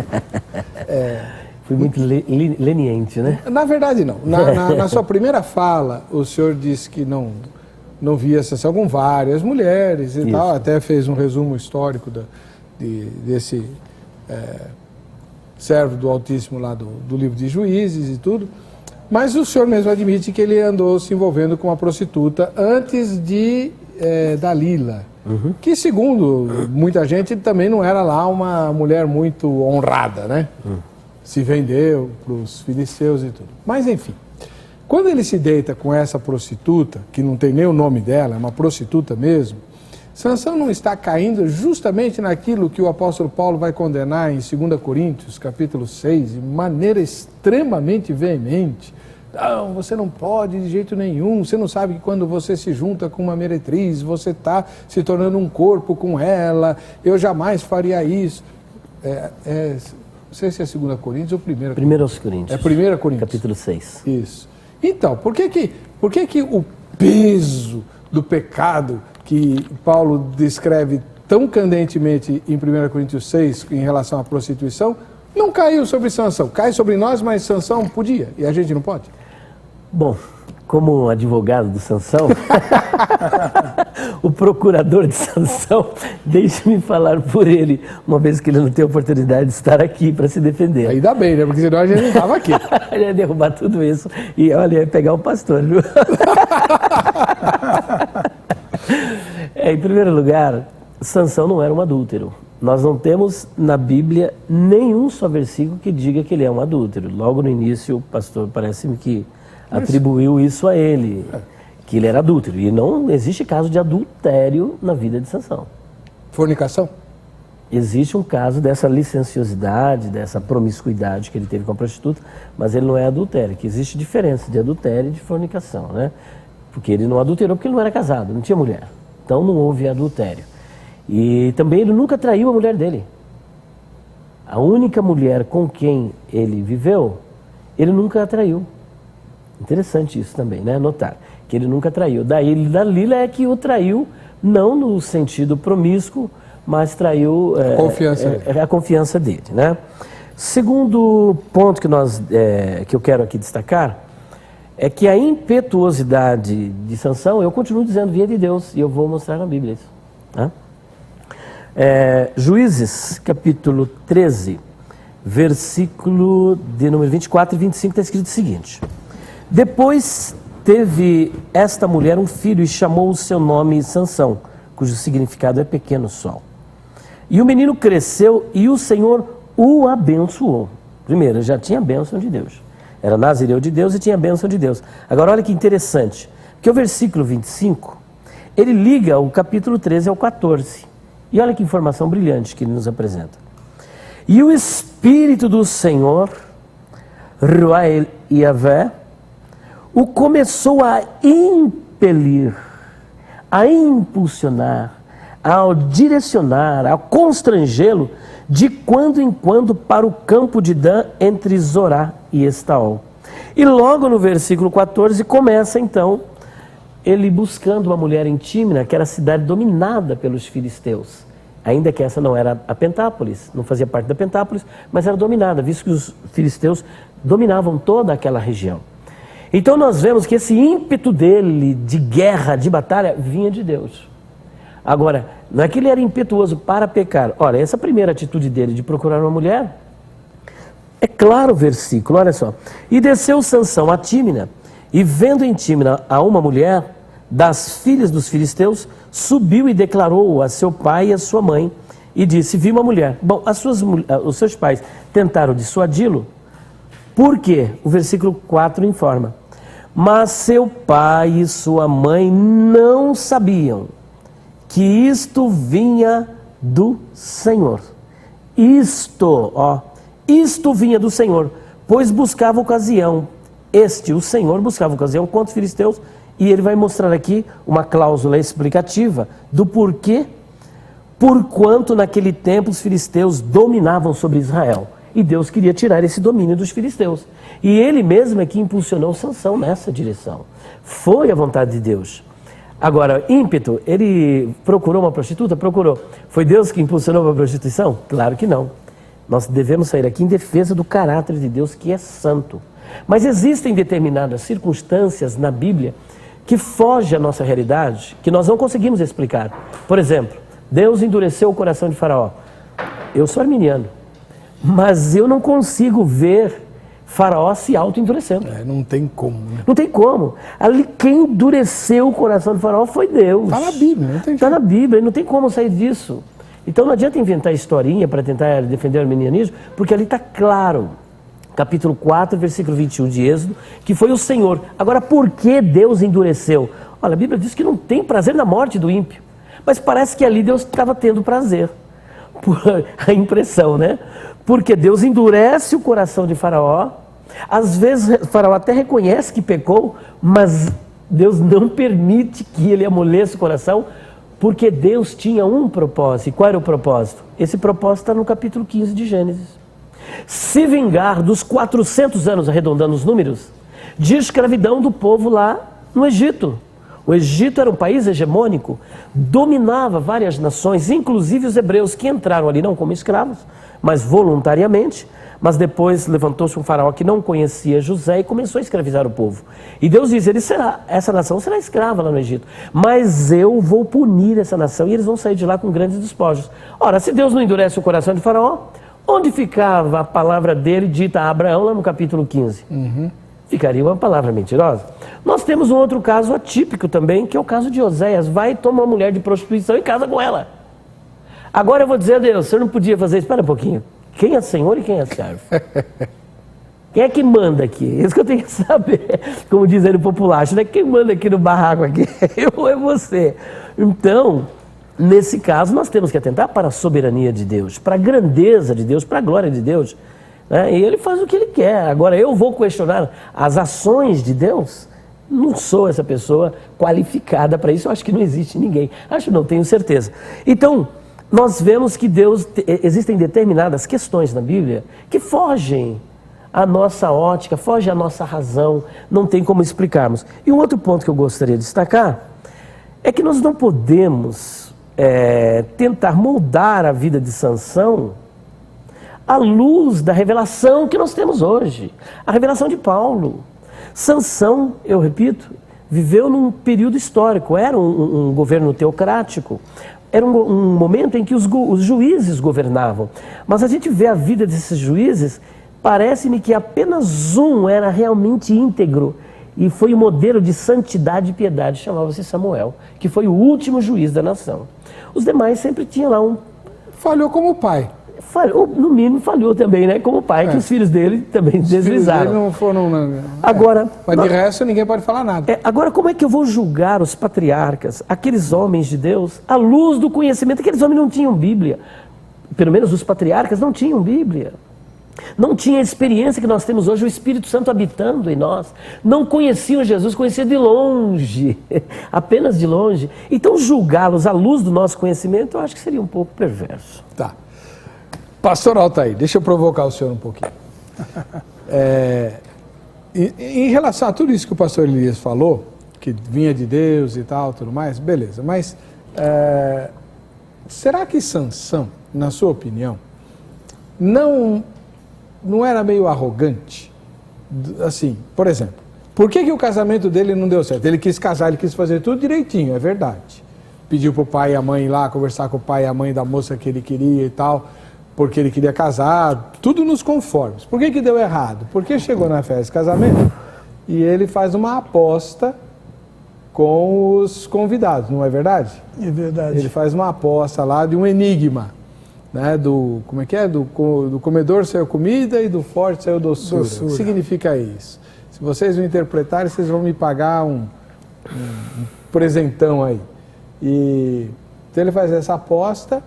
Fui muito leniente, né? Na verdade, não. Na sua primeira fala, o senhor disse que não via Sansão com várias mulheres e tal, até fez um resumo histórico desse servo do Altíssimo lá do livro de Juízes e tudo, mas o senhor mesmo admite que ele andou se envolvendo com uma prostituta antes de Dalila, que segundo muita gente também não era lá uma mulher muito honrada, né? Se vendeu para os filisteus e tudo. Mas enfim, quando ele se deita com essa prostituta, que não tem nem o nome dela, é uma prostituta mesmo, Sansão não está caindo justamente naquilo que o apóstolo Paulo vai condenar em 2 Coríntios, capítulo 6, de maneira extremamente veemente. Não, você não pode de jeito nenhum, você não sabe que quando você se junta com uma meretriz, você está se tornando um corpo com ela, eu jamais faria isso. Não sei se é 2 Coríntios ou 1 Coríntios. 1 Coríntios. É 1 Coríntios. Capítulo 6. Isso. Então, por que o peso do pecado que Paulo descreve tão candentemente em 1 Coríntios 6 em relação à prostituição não caiu sobre Sansão? Cai sobre nós, mas Sansão podia e a gente não pode? Bom, como advogado do Sansão, o procurador de Sansão, deixe-me falar por ele, uma vez que ele não tem oportunidade de estar aqui para se defender. Ainda bem, né? Porque senão a gente não estava aqui. Ele ia derrubar tudo isso e, olha, ia pegar o pastor, viu? Em primeiro lugar, Sansão não era um adúltero. Nós não temos na Bíblia nenhum só versículo que diga que ele é um adúltero. Logo no início, o pastor parece-me que atribuiu isso a ele, que ele era adúltero. E não existe caso de adultério na vida de Sansão. Fornicação? Existe um caso dessa licenciosidade, dessa promiscuidade que ele teve com a prostituta, mas ele não é adultério, que existe diferença de adultério e de fornicação, né? Porque ele não adulterou porque ele não era casado, não tinha mulher. Então não houve adultério. E também ele nunca traiu a mulher dele. A única mulher com quem ele viveu, ele nunca a traiu. Interessante isso também, né? Notar que ele nunca traiu. Dalila é que o traiu, não no sentido promíscuo, mas traiu a confiança dele, né? Segundo ponto que eu quero aqui destacar é que a impetuosidade de Sansão, eu continuo dizendo, vinha de Deus, e eu vou mostrar na Bíblia isso. Tá? Juízes, capítulo 13, versículo de número 24 e 25, está escrito o seguinte: depois teve esta mulher um filho e chamou o seu nome Sansão, cujo significado é pequeno sol. E o menino cresceu e o Senhor o abençoou. Primeiro, já tinha a bênção de Deus. Era nazireu de Deus e tinha a bênção de Deus. Agora, olha que interessante, porque o versículo 25, ele liga o capítulo 13 ao 14. E olha que informação brilhante que ele nos apresenta. E o Espírito do Senhor, Ruah Yahvé, o começou a impelir, a impulsionar, a direcionar, a constrangê-lo de quando em quando para o campo de Dan entre Zorá e Estaol. E logo no versículo 14 começa então ele buscando uma mulher em Tímina, que era a cidade dominada pelos filisteus. Ainda que essa não era a Pentápolis, não fazia parte da Pentápolis, mas era dominada, visto que os filisteus dominavam toda aquela região. Então nós vemos que esse ímpeto dele de guerra, de batalha, vinha de Deus. Agora, não é que ele era impetuoso para pecar. Olha, essa primeira atitude dele de procurar uma mulher, é claro o versículo, olha só. E desceu Sansão a Tímina, e vendo em Tímina a uma mulher das filhas dos filisteus, subiu e declarou a seu pai e a sua mãe, e disse, vi uma mulher. Bom, os seus pais tentaram dissuadi-lo. Por quê? O versículo 4 informa. Mas seu pai e sua mãe não sabiam que isto vinha do Senhor. Isto vinha do Senhor, pois buscava ocasião. O Senhor, buscava ocasião contra os filisteus. E ele vai mostrar aqui uma cláusula explicativa do porquê, porquanto naquele tempo os filisteus dominavam sobre Israel. E Deus queria tirar esse domínio dos filisteus. E ele mesmo é que impulsionou Sansão nessa direção. Foi a vontade de Deus. Agora, ímpeto, ele procurou uma prostituta? Procurou. Foi Deus que impulsionou a prostituição? Claro que não. Nós devemos sair aqui em defesa do caráter de Deus, que é santo. Mas existem determinadas circunstâncias na Bíblia que fogem à nossa realidade, que nós não conseguimos explicar. Por exemplo, Deus endureceu o coração de Faraó. Eu sou arminiano, mas eu não consigo ver Faraó se auto-endurecendo. Não tem como, né? Não tem como. Ali quem endureceu o coração de Faraó foi Deus. Está na Bíblia, não tem Está na Bíblia, não tem como sair disso. Então não adianta inventar historinha para tentar defender o arminianismo, porque ali está claro. Capítulo 4, versículo 21 de Êxodo, que foi o Senhor. Agora, por que Deus endureceu? Olha, a Bíblia diz que não tem prazer na morte do ímpio. Mas parece que ali Deus estava tendo prazer. Por a impressão, né? Porque Deus endurece o coração de Faraó. Às vezes, Faraó até reconhece que pecou, mas Deus não permite que ele amoleça o coração, porque Deus tinha um propósito. E qual era o propósito? Esse propósito está no capítulo 15 de Gênesis. Se vingar dos 400 anos, arredondando os números, de escravidão do povo lá no Egito. O Egito era um país hegemônico, dominava várias nações, inclusive os hebreus que entraram ali não como escravos, mas voluntariamente. Mas depois levantou-se um faraó que não conhecia José e começou a escravizar o povo. E Deus diz, essa nação será escrava lá no Egito, mas eu vou punir essa nação e eles vão sair de lá com grandes despojos. Ora, se Deus não endurece o coração de Faraó, onde ficava a palavra dele dita a Abraão lá no capítulo 15? Ficaria uma palavra mentirosa. Nós temos um outro caso atípico também, que é o caso de Oséias. Vai, toma uma mulher de prostituição e casa com ela. Agora eu vou dizer a Deus, o senhor não podia fazer isso? Espera um pouquinho. Quem é senhor e quem é servo? Quem é que manda aqui? Isso que eu tenho que saber. Como diz aí no populacho, né? Quem manda aqui no barraco aqui? Eu ou é você? Então, nesse caso, nós temos que atentar para a soberania de Deus, para a grandeza de Deus, para a glória de Deus. Né? E ele faz o que ele quer. Agora, eu vou questionar as ações de Deus? Não sou essa pessoa qualificada para isso. Eu acho que não existe ninguém. Acho não, tenho certeza. Então, nós vemos que existem determinadas questões na Bíblia que fogem à nossa ótica, fogem à nossa razão. Não tem como explicarmos. E um outro ponto que eu gostaria de destacar é que nós não podemos tentar moldar a vida de Sansão à luz da revelação que nós temos hoje, a revelação de Paulo. Sansão, eu repito, viveu num período histórico, era um governo teocrático, era um momento em que os juízes governavam. Mas a gente vê a vida desses juízes, parece-me que apenas um era realmente íntegro, e foi o modelo de santidade e piedade, chamava-se Samuel, que foi o último juiz da nação. Os demais sempre tinham lá um... Falhou como pai. Falhou, no mínimo falhou também, né? Como pai, que os filhos dele também deslizaram. Os filhos dele não foram... Agora, mas de resto ninguém pode falar nada. Agora, como é que eu vou julgar os patriarcas, aqueles homens de Deus, à luz do conhecimento? Aqueles homens não tinham Bíblia. Pelo menos os patriarcas não tinham Bíblia. Não tinha a experiência que nós temos hoje, o Espírito Santo habitando em nós. Não conheciam Jesus, conheciam de longe, apenas de longe. Então, julgá-los à luz do nosso conhecimento, eu acho que seria um pouco perverso. Tá. Pastor Altair, deixa eu provocar o senhor um pouquinho. Em relação a tudo isso que o pastor Elias falou, que vinha de Deus e tal, tudo mais, beleza. Mas será que Sansão, na sua opinião, não era meio arrogante? Assim, por exemplo, por que o casamento dele não deu certo? Ele quis casar, ele quis fazer tudo direitinho, é verdade. Pediu para o pai e a mãe ir lá conversar com o pai e a mãe da moça que ele queria e tal, porque ele queria casar, tudo nos conformes. Por que deu errado? Porque chegou na festa de casamento e ele faz uma aposta com os convidados, não é verdade? É verdade. Ele faz uma aposta lá de um enigma. né, como é que é? Do comedor saiu comida e do forte saiu doçura. O que significa isso? Se vocês me interpretarem, vocês vão me pagar um presentão aí. E então ele faz essa aposta,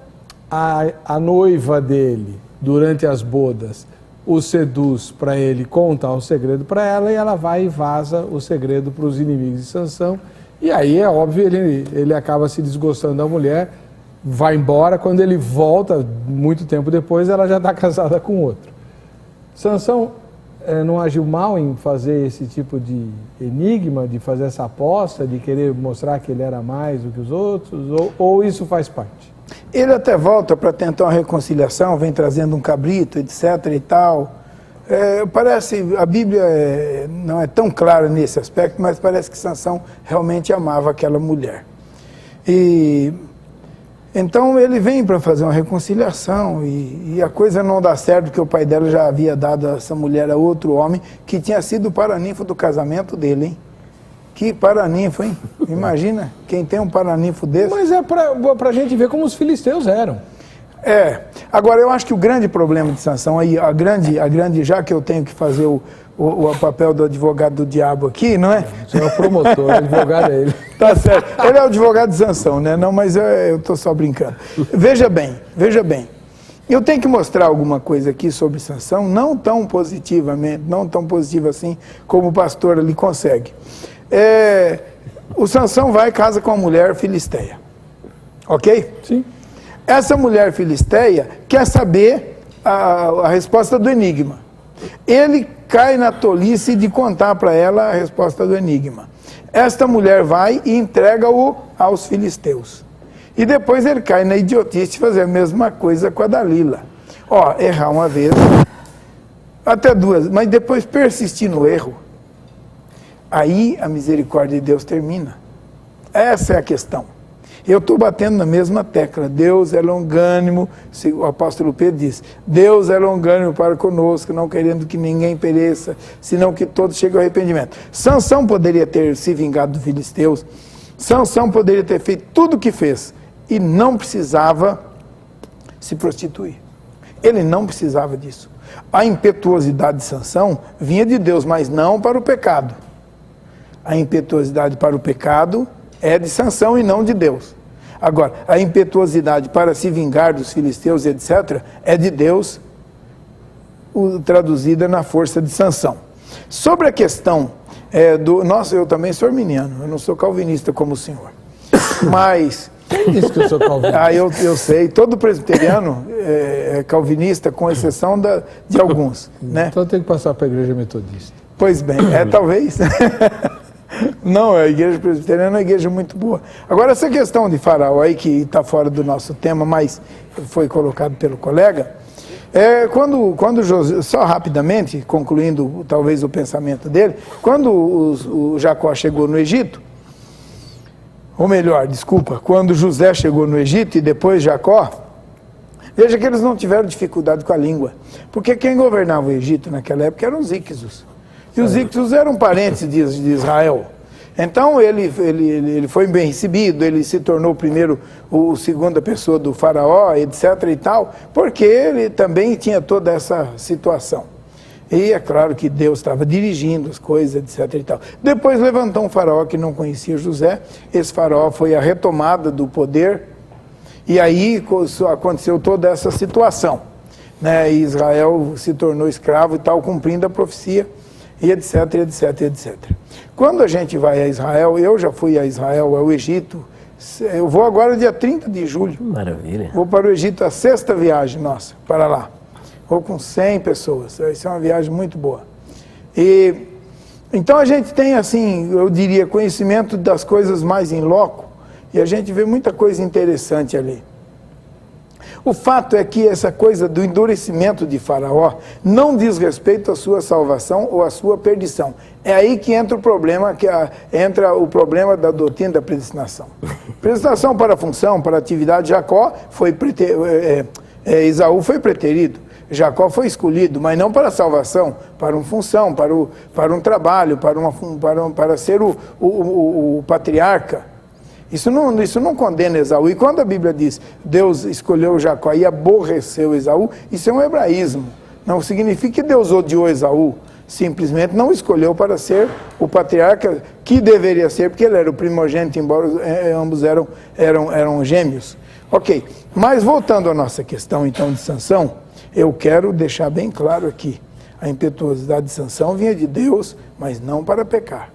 a noiva dele, durante as bodas, o seduz para ele contar o segredo para ela, e ela vai e vaza o segredo para os inimigos de Sansão. E aí é óbvio, ele acaba se desgostando da mulher, vai embora. Quando ele volta, muito tempo depois, ela já está casada com outro. Sansão não agiu mal em fazer esse tipo de enigma, de fazer essa aposta, de querer mostrar que ele era mais do que os outros, ou isso faz parte? Ele até volta para tentar uma reconciliação, vem trazendo um cabrito, etc. e tal. Parece, a Bíblia não é tão clara nesse aspecto, mas parece que Sansão realmente amava aquela mulher. E então ele vem para fazer uma reconciliação e a coisa não dá certo, porque o pai dela já havia dado essa mulher a outro homem que tinha sido o paraninfo do casamento dele, hein? Que paraninfo, hein? Imagina quem tem um paraninfo desse. Mas é para a gente ver como os filisteus eram. Agora eu acho que o grande problema de Sansão aí, a grande, já que eu tenho que fazer o papel do advogado do diabo aqui, não é? Você é o promotor, o advogado é ele. Tá certo. Ele é o advogado de Sansão, né? Não, mas eu estou só brincando. Veja bem. Eu tenho que mostrar alguma coisa aqui sobre Sansão, não tão positiva assim como o pastor ali consegue. O Sansão vai e casa com uma mulher filisteia. Ok? Sim. Essa mulher filisteia quer saber a resposta do enigma. Ele cai na tolice de contar para ela a resposta do enigma. Esta mulher vai e entrega-o aos filisteus. E depois ele cai na idiotice de fazer a mesma coisa com a Dalila. Errar uma vez, até duas, mas depois persistir no erro. Aí a misericórdia de Deus termina. Essa é a questão. Eu estou batendo na mesma tecla. Deus é longânimo, o apóstolo Pedro diz, Deus é longânimo para conosco, não querendo que ninguém pereça, senão que todos cheguem ao arrependimento. Sansão poderia ter se vingado dos filisteus, Sansão poderia ter feito tudo o que fez, e não precisava se prostituir. Ele não precisava disso. A impetuosidade de Sansão vinha de Deus, mas não para o pecado. A impetuosidade para o pecado é de Sansão e não de Deus. Agora, a impetuosidade para se vingar dos filisteus, etc., é de Deus, traduzida na força de Sansão. Sobre a questão eu também sou arminiano, eu não sou calvinista como o senhor. Mas... Quem disse que eu sou calvinista? Eu sei, todo presbiteriano é calvinista, com exceção de alguns. Né? Então tem que passar para a igreja metodista. Pois bem, talvez... Não, a igreja presbiteriana é uma igreja muito boa. Agora, essa questão de Faraó aí, que está fora do nosso tema, mas foi colocado pelo colega, quando José, só rapidamente, concluindo talvez o pensamento dele, quando o Jacó chegou no Egito, ou melhor, desculpa, quando José chegou no Egito e depois Jacó, veja que eles não tiveram dificuldade com a língua, porque quem governava o Egito naquela época eram os íxos. E os íxos eram parentes de Israel. Então ele foi bem recebido, ele se tornou primeiro o segunda pessoa do faraó, etc. e tal, porque ele também tinha toda essa situação. E é claro que Deus estava dirigindo as coisas, etc. e tal. Depois levantou um faraó que não conhecia José, esse faraó foi a retomada do poder, e aí aconteceu toda essa situação. Né? E Israel se tornou escravo e tal, cumprindo a profecia, e etc, etc, etc. Quando a gente vai a Israel, eu já fui a Israel, ao Egito, eu vou agora dia 30 de julho. Maravilha. Vou para o Egito, a 6ª viagem nossa, para lá. Vou com 100 pessoas, vai ser uma viagem muito boa. Então a gente tem, assim, eu diria, conhecimento das coisas mais em loco, e a gente vê muita coisa interessante ali. O fato é que essa coisa do endurecimento de Faraó não diz respeito à sua salvação ou à sua perdição. É aí que entra o problema, da doutrina da predestinação. Predestinação para a função, para a atividade, Esaú foi preterido, Jacó foi escolhido, mas não para a salvação, para uma função, para um trabalho, para ser o patriarca. Isso não condena Esaú. E quando a Bíblia diz Deus escolheu Jacó e aborreceu Esaú, isso é um hebraísmo. Não significa que Deus odiou Esaú. Simplesmente não escolheu para ser o patriarca que deveria ser, porque ele era o primogênito, embora ambos eram gêmeos. Ok, mas voltando à nossa questão então de Sansão, eu quero deixar bem claro aqui, a impetuosidade de Sansão vinha de Deus, mas não para pecar.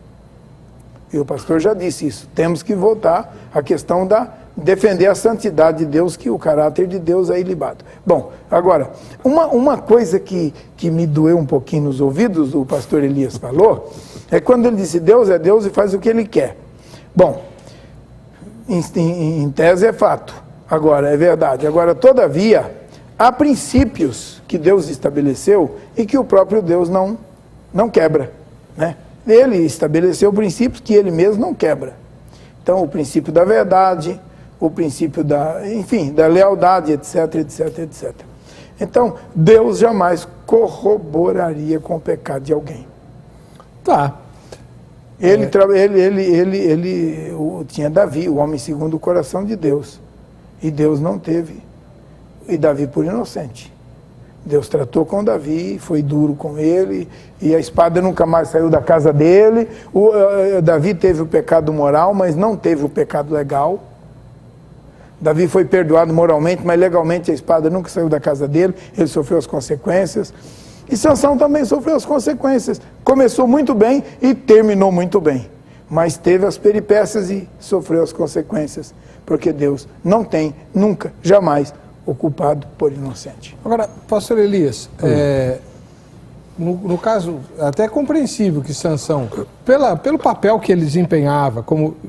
E o pastor já disse isso, temos que voltar à questão da defender a santidade de Deus, que o caráter de Deus é ilibado. Bom, agora, uma coisa que me doeu um pouquinho nos ouvidos, o pastor Elias falou, é quando ele disse Deus é Deus e faz o que ele quer. Bom, em tese é fato, agora é verdade. Agora, todavia, há princípios que Deus estabeleceu e que o próprio Deus não quebra, né? Ele estabeleceu princípios que ele mesmo não quebra. Então, o princípio da verdade, o princípio da lealdade, etc, etc, etc. Então, Deus jamais corroboraria com o pecado de alguém. Tá. Ele tinha Davi, o homem segundo o coração de Deus. E Deus não teve. E Davi por inocente. Deus tratou com Davi, foi duro com ele, e a espada nunca mais saiu da casa dele. Davi teve o pecado moral, mas não teve o pecado legal. Davi foi perdoado moralmente, mas legalmente a espada nunca saiu da casa dele, ele sofreu as consequências. E Sansão também sofreu as consequências. Começou muito bem e terminou muito bem. Mas teve as peripécias e sofreu as consequências. Porque Deus não tem, nunca, jamais, o culpado por inocente. Agora, pastor Elias, no caso, até é compreensível que Sansão, pelo papel que ele desempenhava,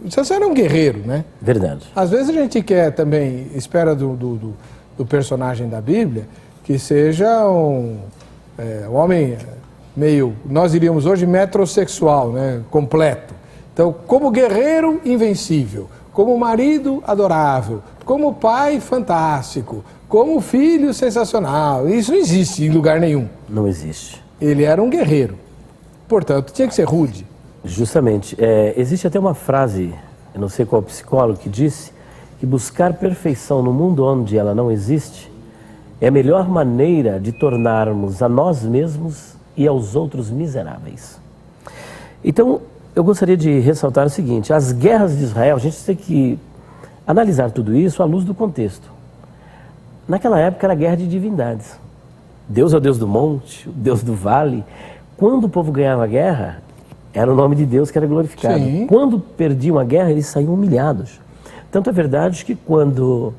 Sansão era um guerreiro, né? Verdade. Às vezes a gente quer também, espera do personagem da Bíblia, que seja um homem meio, nós diríamos hoje, metrosexual, né? Completo. Então, como guerreiro invencível, como marido adorável, como pai fantástico, como filho sensacional. Isso não existe em lugar nenhum. Não existe. Ele era um guerreiro, portanto, tinha que ser rude. Justamente. Existe até uma frase, eu não sei qual psicólogo que disse, que buscar perfeição no mundo onde ela não existe é a melhor maneira de tornarmos a nós mesmos e aos outros miseráveis. Então, eu gostaria de ressaltar o seguinte, as guerras de Israel, a gente tem que analisar tudo isso à luz do contexto. Naquela época era guerra de divindades. Deus é o Deus do monte, o Deus do vale. Quando o povo ganhava a guerra, era o nome de Deus que era glorificado. Sim. Quando perdiam a guerra, eles saíam humilhados. Tanto é verdade que quando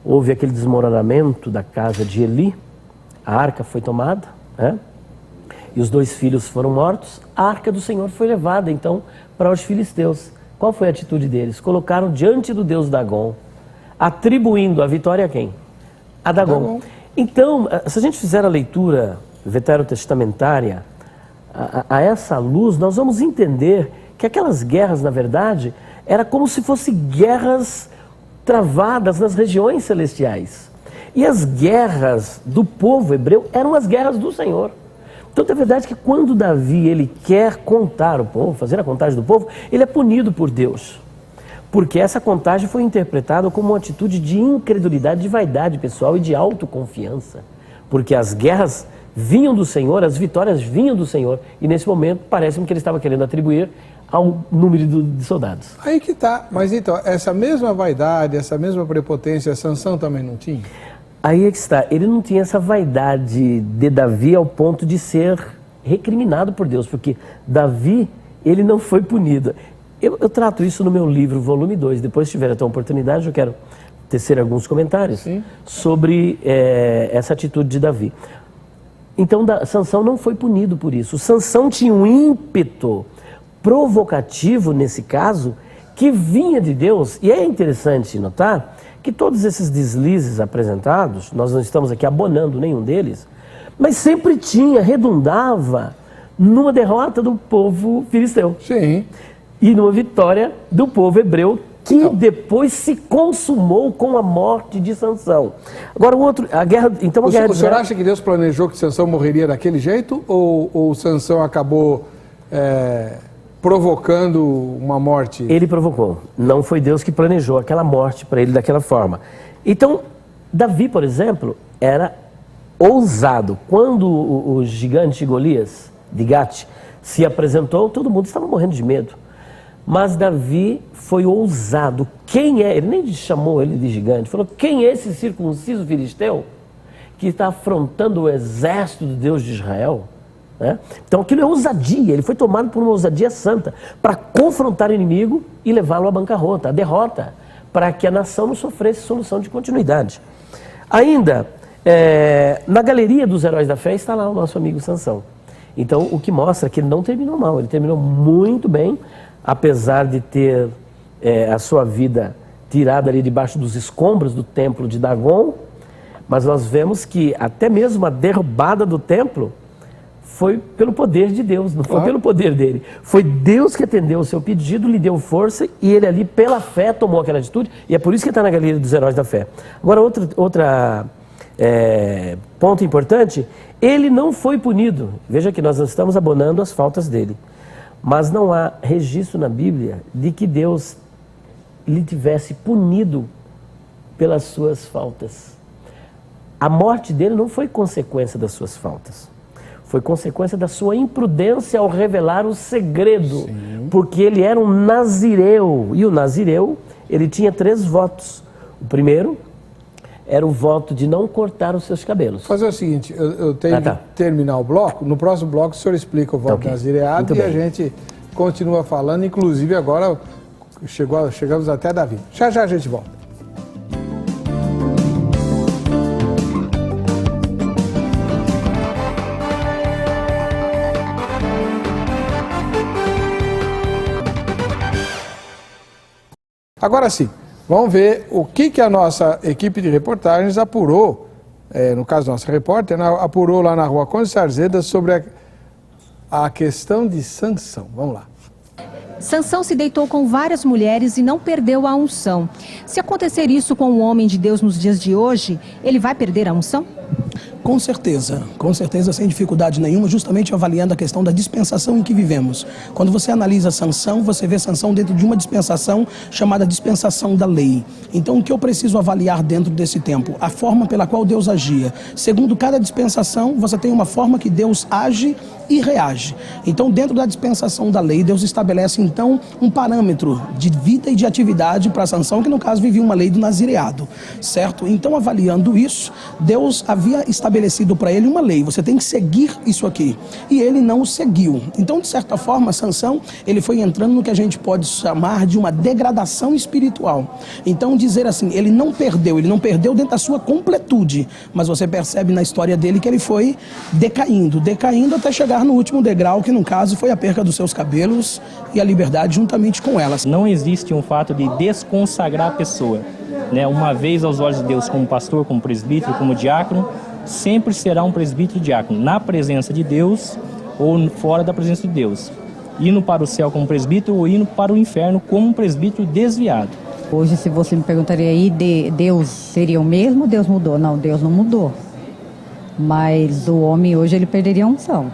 houve aquele desmoronamento da casa de Eli, a arca foi tomada, né? E os 2 filhos foram mortos, a arca do Senhor foi levada, então, para os filisteus. Qual foi a atitude deles? Colocaram diante do Deus Dagon, atribuindo a vitória a quem? A Dagon. Então, se a gente fizer a leitura veterotestamentária, a essa luz, nós vamos entender que aquelas guerras, na verdade, era como se fossem guerras travadas nas regiões celestiais. E as guerras do povo hebreu eram as guerras do Senhor. Então, é verdade que quando Davi ele quer contar o povo, fazer a contagem do povo, ele é punido por Deus. Porque essa contagem foi interpretada como uma atitude de incredulidade, de vaidade pessoal e de autoconfiança. Porque as guerras vinham do Senhor, as vitórias vinham do Senhor. E nesse momento, parece-me que ele estava querendo atribuir ao número de soldados. Aí que tá. Mas então, essa mesma vaidade, essa mesma prepotência, Sansão também não tinha? Aí é que está. Ele não tinha essa vaidade de Davi ao ponto de ser recriminado por Deus. Porque Davi, ele não foi punido. Eu trato isso no meu livro, volume 2. Depois, se tiver até a oportunidade, eu quero tecer alguns comentários sobre essa atitude de Davi. Então, Sansão não foi punido por isso. Sansão tinha um ímpeto provocativo, nesse caso, que vinha de Deus. E é interessante notar que todos esses deslizes apresentados, nós não estamos aqui abonando nenhum deles, mas sempre redundava numa derrota do povo filisteu. Sim. E numa vitória do povo hebreu, que depois se consumou com a morte de Sansão. Agora a guerra... Então, a guerra o senhor acha que Deus planejou que Sansão morreria daquele jeito? Ou Sansão acabou provocando uma morte. Ele provocou. Não foi Deus que planejou aquela morte para ele daquela forma. Então, Davi, por exemplo, era ousado. Quando o gigante Golias, de Gate, se apresentou, todo mundo estava morrendo de medo. Mas Davi foi ousado. Quem é? Ele nem chamou ele de gigante. Falou, quem é esse circunciso filisteu que está afrontando o exército de Deus de Israel? Né? Então aquilo é ousadia. Ele foi tomado por uma ousadia santa para confrontar o inimigo e levá-lo à bancarrota, à derrota, para que a nação não sofresse solução de continuidade. Ainda, na galeria dos heróis da fé está lá o nosso amigo Sansão. Então o que mostra que ele não terminou mal, ele terminou muito bem, apesar de ter a sua vida tirada ali debaixo dos escombros do templo de Dagon, mas nós vemos que até mesmo a derrubada do templo foi pelo poder de Deus, não foi pelo poder dele. Foi Deus que atendeu o seu pedido, lhe deu força e ele ali pela fé tomou aquela atitude e é por isso que está na galeria dos heróis da fé. Agora outra ponto importante, ele não foi punido. Veja que nós não estamos abonando as faltas dele. Mas não há registro na Bíblia de que Deus lhe tivesse punido pelas suas faltas. A morte dele não foi consequência das suas faltas. Foi consequência da sua imprudência ao revelar o segredo. Sim. Porque ele era um nazireu. E o nazireu, ele tinha 3 votos. O primeiro era o voto de não cortar os seus cabelos. Vou fazer o seguinte, eu tenho que terminar o bloco. No próximo bloco o senhor explica o voto nazireado e a gente continua falando. Inclusive agora chegamos até Davi. Já já a gente volta. Agora sim, vamos ver o que a nossa equipe de reportagens apurou, no caso nossa repórter, apurou lá na rua Conde Sarzeda sobre a questão de Sansão. Vamos lá. Sansão se deitou com várias mulheres e não perdeu a unção. Se acontecer isso com um homem de Deus nos dias de hoje, ele vai perder a unção? Com certeza, sem dificuldade nenhuma, justamente avaliando a questão da dispensação em que vivemos. Quando você analisa Sansão, você vê Sansão dentro de uma dispensação chamada dispensação da lei. Então, o que eu preciso avaliar dentro desse tempo? A forma pela qual Deus agia. Segundo cada dispensação, você tem uma forma que Deus age e reage. Então, dentro da dispensação da lei, Deus estabelece, então, um parâmetro de vida e de atividade para Sansão, que no caso vivia uma lei do nazireado, certo? Então, avaliando isso, Deus havia estabelecido para ele uma lei, você tem que seguir isso aqui. E ele não o seguiu. Então, de certa forma, Sansão, ele foi entrando no que a gente pode chamar de uma degradação espiritual. Então, dizer assim, ele não perdeu dentro da sua completude, mas você percebe na história dele que ele foi decaindo até chegar no último degrau, que no caso foi a perca dos seus cabelos e a liberdade juntamente com elas. Não existe um fato de desconsagrar a pessoa, né? Uma vez aos olhos de Deus como pastor, como presbítero, como diácono, sempre será um presbítero e diácono, na presença de Deus ou fora da presença de Deus. Indo para o céu como presbítero ou indo para o inferno como um presbítero desviado. Hoje, se você me perguntaria aí, Deus seria o mesmo ou Deus mudou? Não, Deus não mudou. Mas o homem hoje, ele perderia a unção.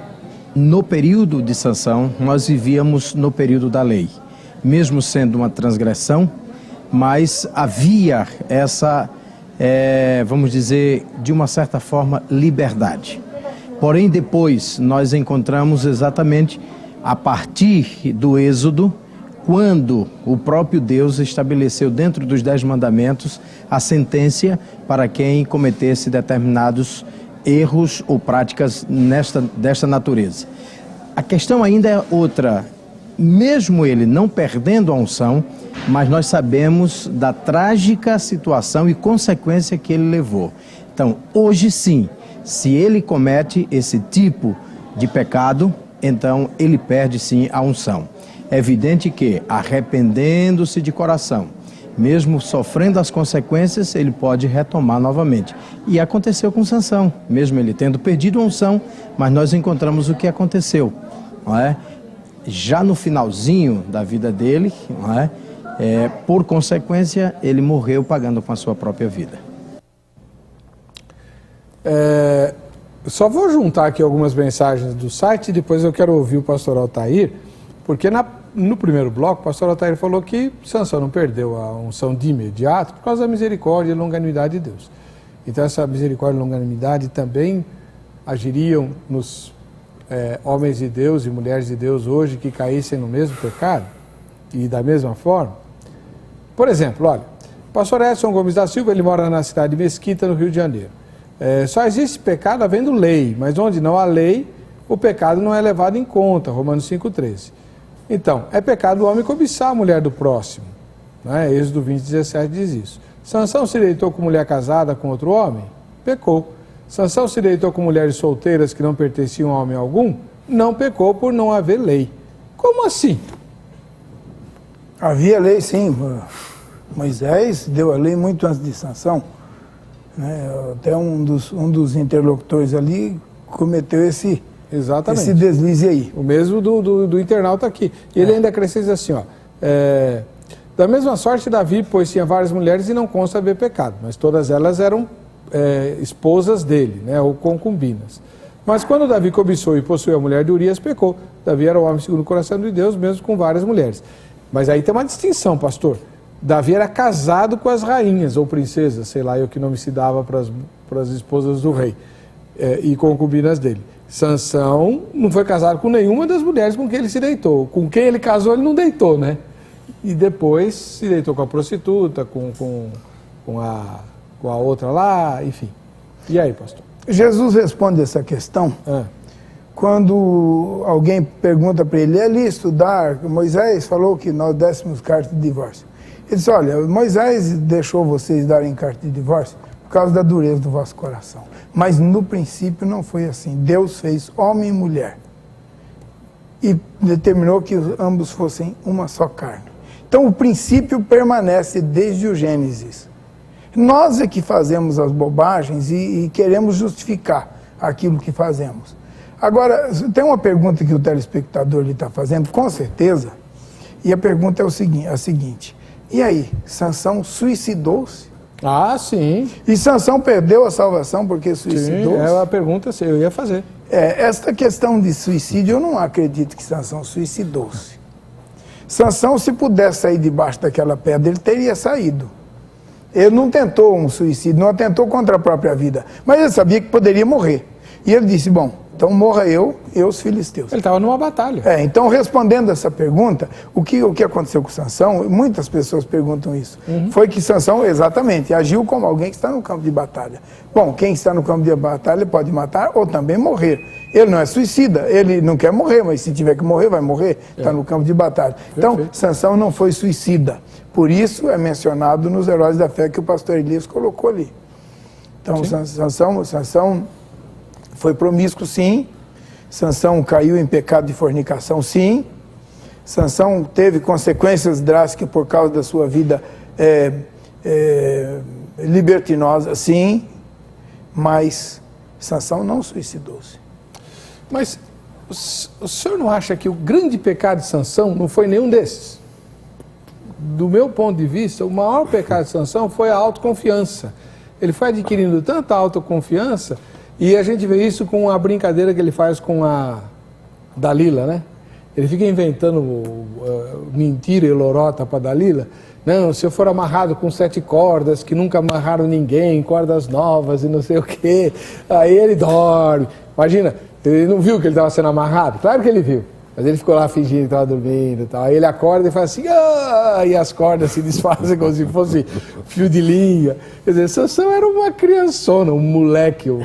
No período de Sansão, nós vivíamos no período da lei. Mesmo sendo uma transgressão, mas havia essa, vamos dizer, de uma certa forma, liberdade. Porém, depois nós encontramos exatamente a partir do Êxodo, quando o próprio Deus estabeleceu dentro dos 10 mandamentos a sentença para quem cometesse determinados erros ou práticas desta natureza. A questão ainda é outra. Mesmo ele não perdendo a unção, mas nós sabemos da trágica situação e consequência que ele levou. Então, hoje sim, se ele comete esse tipo de pecado, então ele perde sim a unção. É evidente que, arrependendo-se de coração, mesmo sofrendo as consequências, ele pode retomar novamente. E aconteceu com Sansão, mesmo ele tendo perdido a unção, mas nós encontramos o que aconteceu, não é? Já no finalzinho da vida dele, não é? Por consequência, ele morreu pagando com a sua própria vida. Só vou juntar aqui algumas mensagens do site e depois eu quero ouvir o pastor Altair, Porque no primeiro bloco, o pastor Altair falou que Sansão não perdeu a unção de imediato por causa da misericórdia e longanimidade de Deus. Então essa misericórdia e longanimidade também agiriam nos homens de Deus e mulheres de Deus hoje que caíssem no mesmo pecado e da mesma forma. Por exemplo, olha, o pastor Edson Gomes da Silva, ele mora na cidade de Mesquita, no Rio de Janeiro. Só existe pecado havendo lei, mas onde não há lei, o pecado não é levado em conta, Romanos 5,13. Então, é pecado o homem cobiçar a mulher do próximo, né? Êxodo 20:17 diz isso. Sansão se deitou com mulher casada com outro homem? Pecou. Sansão se deitou com mulheres solteiras que não pertenciam a homem algum? Não pecou por não haver lei. Como assim? Havia lei, sim. Moisés deu a lei muito antes de Sansão. Até um dos interlocutores ali cometeu esse deslize aí. O mesmo do internauta aqui. E ele ainda acrescenta assim, ó. Da mesma sorte, Davi, pois tinha várias mulheres e não consta haver pecado, mas todas elas eram esposas dele, né, ou concubinas. Mas quando Davi cobiçou e possuiu a mulher de Urias, pecou. Davi era o homem segundo o coração de Deus, mesmo com várias mulheres. Mas aí tem uma distinção, pastor. Davi era casado com as rainhas ou princesas, sei lá, o que nome se dava para as esposas do rei e concubinas dele. Sansão não foi casado com nenhuma das mulheres com quem ele se deitou. Com quem ele casou, ele não deitou, né? E depois se deitou com a prostituta, com a outra lá, enfim. E aí, pastor? Jesus responde essa questão quando alguém pergunta para ele, é lícito dar? Moisés falou que nós dessemos carta de divórcio. Ele disse, olha, Moisés deixou vocês darem carta de divórcio por causa da dureza do vosso coração. Mas no princípio não foi assim. Deus fez homem e mulher e determinou que ambos fossem uma só carne. Então o princípio permanece desde o Gênesis. Nós é que fazemos as bobagens e queremos justificar aquilo que fazemos. Agora, tem uma pergunta que o telespectador está fazendo, com certeza, e a pergunta é a seguinte, e aí, Sansão suicidou-se? Ah, sim. E Sansão perdeu a salvação porque suicidou-se? Sim, é a pergunta que eu ia fazer. Esta questão de suicídio, eu não acredito que Sansão suicidou-se. Sansão, se pudesse sair debaixo daquela pedra, ele teria saído. Ele não tentou um suicídio, não atentou contra a própria vida, mas ele sabia que poderia morrer. E ele disse, bom, então morra eu e os filisteus. Ele estava numa batalha. Então, respondendo essa pergunta, o que aconteceu com Sansão, muitas pessoas perguntam isso, foi que Sansão, exatamente, agiu como alguém que está no campo de batalha. Bom, quem está no campo de batalha pode matar ou também morrer. Ele não é suicida, ele não quer morrer, mas se tiver que morrer, vai morrer, está no campo de batalha. Então, Sansão não foi suicida. Por isso é mencionado nos Heróis da Fé que o pastor Elias colocou ali. Então, Sansão foi promíscuo, sim. Sansão caiu em pecado de fornicação, sim. Sansão teve consequências drásticas por causa da sua vida libertinosa, sim. Mas Sansão não suicidou-se. Mas o senhor não acha que o grande pecado de Sansão não foi nenhum desses? Do meu ponto de vista, o maior pecado de Sansão foi a autoconfiança. Ele foi adquirindo tanta autoconfiança, e a gente vê isso com a brincadeira que ele faz com a Dalila, né? Ele fica inventando mentira e lorota para Dalila. Não, se eu for amarrado com 7 cordas, que nunca amarraram ninguém, cordas novas e não sei o quê, aí ele dorme. Imagina, ele não viu que ele estava sendo amarrado? Claro que ele viu. Mas ele ficou lá fingindo que estava dormindo e tal. Aí ele acorda e faz assim, e as cordas se desfazem como se fosse fio de linha. Quer dizer, Sansão era uma criançona, um moleque, um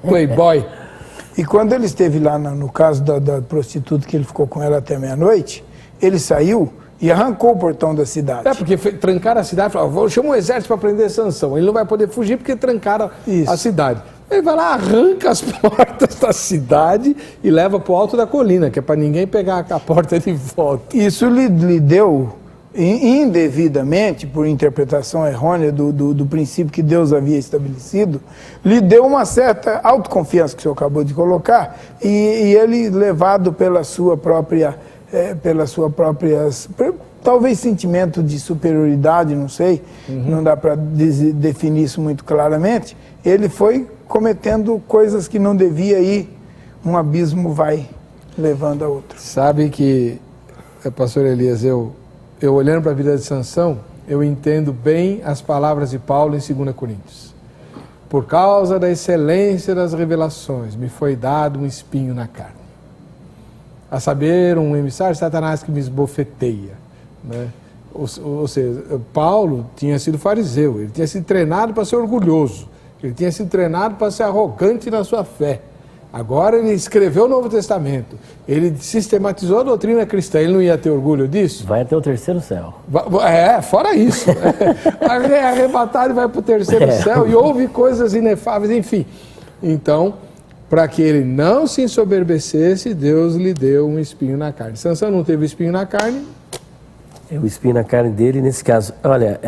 playboy. E quando ele esteve lá no caso da prostituta, que ele ficou com ela até meia-noite, ele saiu e arrancou o portão da cidade. Porque trancaram a cidade e falaram, chama o exército para prender Sansão. Ele não vai poder fugir porque trancaram a cidade. Ele vai lá, arranca as portas da cidade e leva para o alto da colina, que é para ninguém pegar a porta de volta. Isso lhe deu, indevidamente, por interpretação errônea do princípio que Deus havia estabelecido, lhe deu uma certa autoconfiança que o senhor acabou de colocar, e ele, levado pela sua própria, talvez sentimento de superioridade, não sei, não dá para definir isso muito claramente, ele foi cometendo coisas que não devia ir, um abismo vai levando a outro. Sabe que pastor Elias, eu olhando para a vida de Sansão, eu entendo bem as palavras de Paulo em 2 Coríntios. Por causa da excelência das revelações, me foi dado um espinho na carne. A saber, um emissário de Satanás que me esbofeteia, né? Ou seja, Paulo tinha sido fariseu, ele tinha sido treinado para ser orgulhoso, ele tinha sido treinado para ser arrogante na sua fé. Agora ele escreveu o Novo Testamento, ele sistematizou a doutrina cristã, ele não ia ter orgulho disso? Vai até o terceiro céu. Fora isso. É arrebatado e vai para o terceiro céu e houve coisas inefáveis, enfim. Então, para que ele não se ensoberbecesse, Deus lhe deu um espinho na carne. Sansão não teve espinho na carne? É o espinho na carne dele, nesse caso. Olha,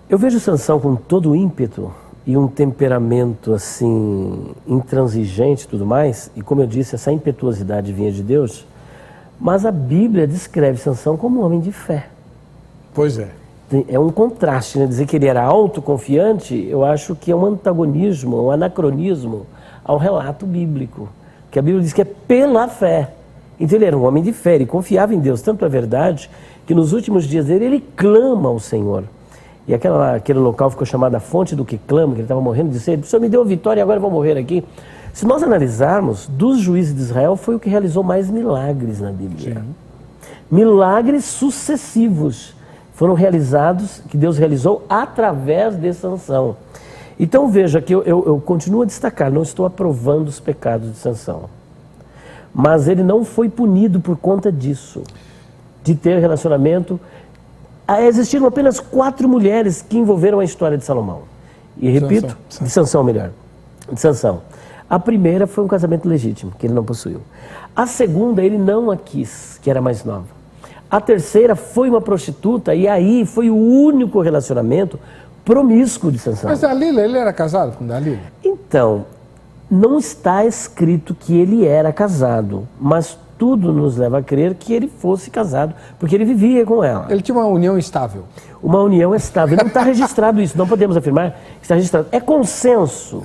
eu vejo Sansão com todo o ímpeto e um temperamento assim, intransigente e tudo mais, e como eu disse, essa impetuosidade vinha de Deus, mas a Bíblia descreve Sansão como um homem de fé. Pois é. É um contraste, né? Dizer que ele era autoconfiante, eu acho que é um antagonismo, um anacronismo ao relato bíblico, que a Bíblia diz que é pela fé. Então ele era um homem de fé, ele confiava em Deus, tanto é verdade que nos últimos dias dele ele clama ao Senhor. E aquele local ficou chamado a fonte do que clama, que ele estava morrendo de sede. O Senhor me deu vitória e agora eu vou morrer aqui. Se nós analisarmos, dos juízes de Israel foi o que realizou mais milagres na Bíblia. Sim. Milagres sucessivos foram realizados, que Deus realizou através de Sansão. Então veja que eu continuo a destacar, não estou aprovando os pecados de Sansão. Mas ele não foi punido por conta disso, de ter relacionamento. Existiram apenas 4 mulheres que envolveram a história de Salomão. E repito, de Sansão melhor. De Sansão. A primeira foi um casamento legítimo, que ele não possuiu. A segunda ele não a quis, que era mais nova. A terceira foi uma prostituta e aí foi o único relacionamento promíscuo de Sansão. Mas Dalila, ele era casado com Dalila? Então, não está escrito que ele era casado, mas tudo nos leva a crer que ele fosse casado, porque ele vivia com ela. Ele tinha uma união estável. Uma união estável. Não está registrado isso, não podemos afirmar que está registrado. É consenso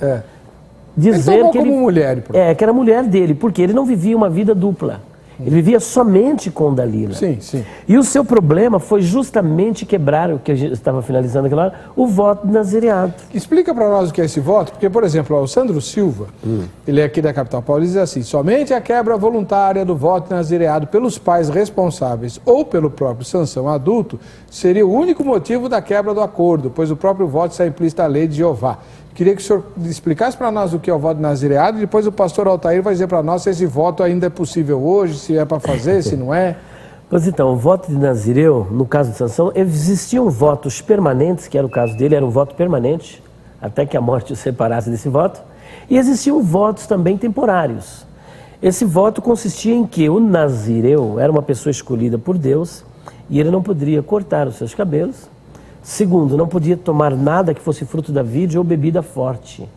dizer que ele... como mulher. Que era mulher dele, porque ele não vivia uma vida dupla. Ele vivia somente com Dalila. Sim, sim. E o seu problema foi justamente quebrar, o que a gente estava finalizando aquela hora, o voto de nazireato. Explica para nós o que é esse voto, porque, por exemplo, o Sandro Silva, ele é aqui da capital paulista, diz assim: somente a quebra voluntária do voto de nazireado pelos pais responsáveis ou pelo próprio Sansão adulto seria o único motivo da quebra do acordo, pois o próprio voto está implícito à lei de Jeová. Queria que o senhor explicasse para nós o que é o voto de nazireado e depois o pastor Altair vai dizer para nós se esse voto ainda é possível hoje, se é para fazer, se não é. Pois então, o voto de Nazireu, no caso de Sansão, existiam votos permanentes, que era o caso dele, era um voto permanente, até que a morte o separasse desse voto, e existiam votos também temporários. Esse voto consistia em que o Nazireu era uma pessoa escolhida por Deus e ele não poderia cortar os seus cabelos. Segundo, não podia tomar nada que fosse fruto da vide ou bebida forte.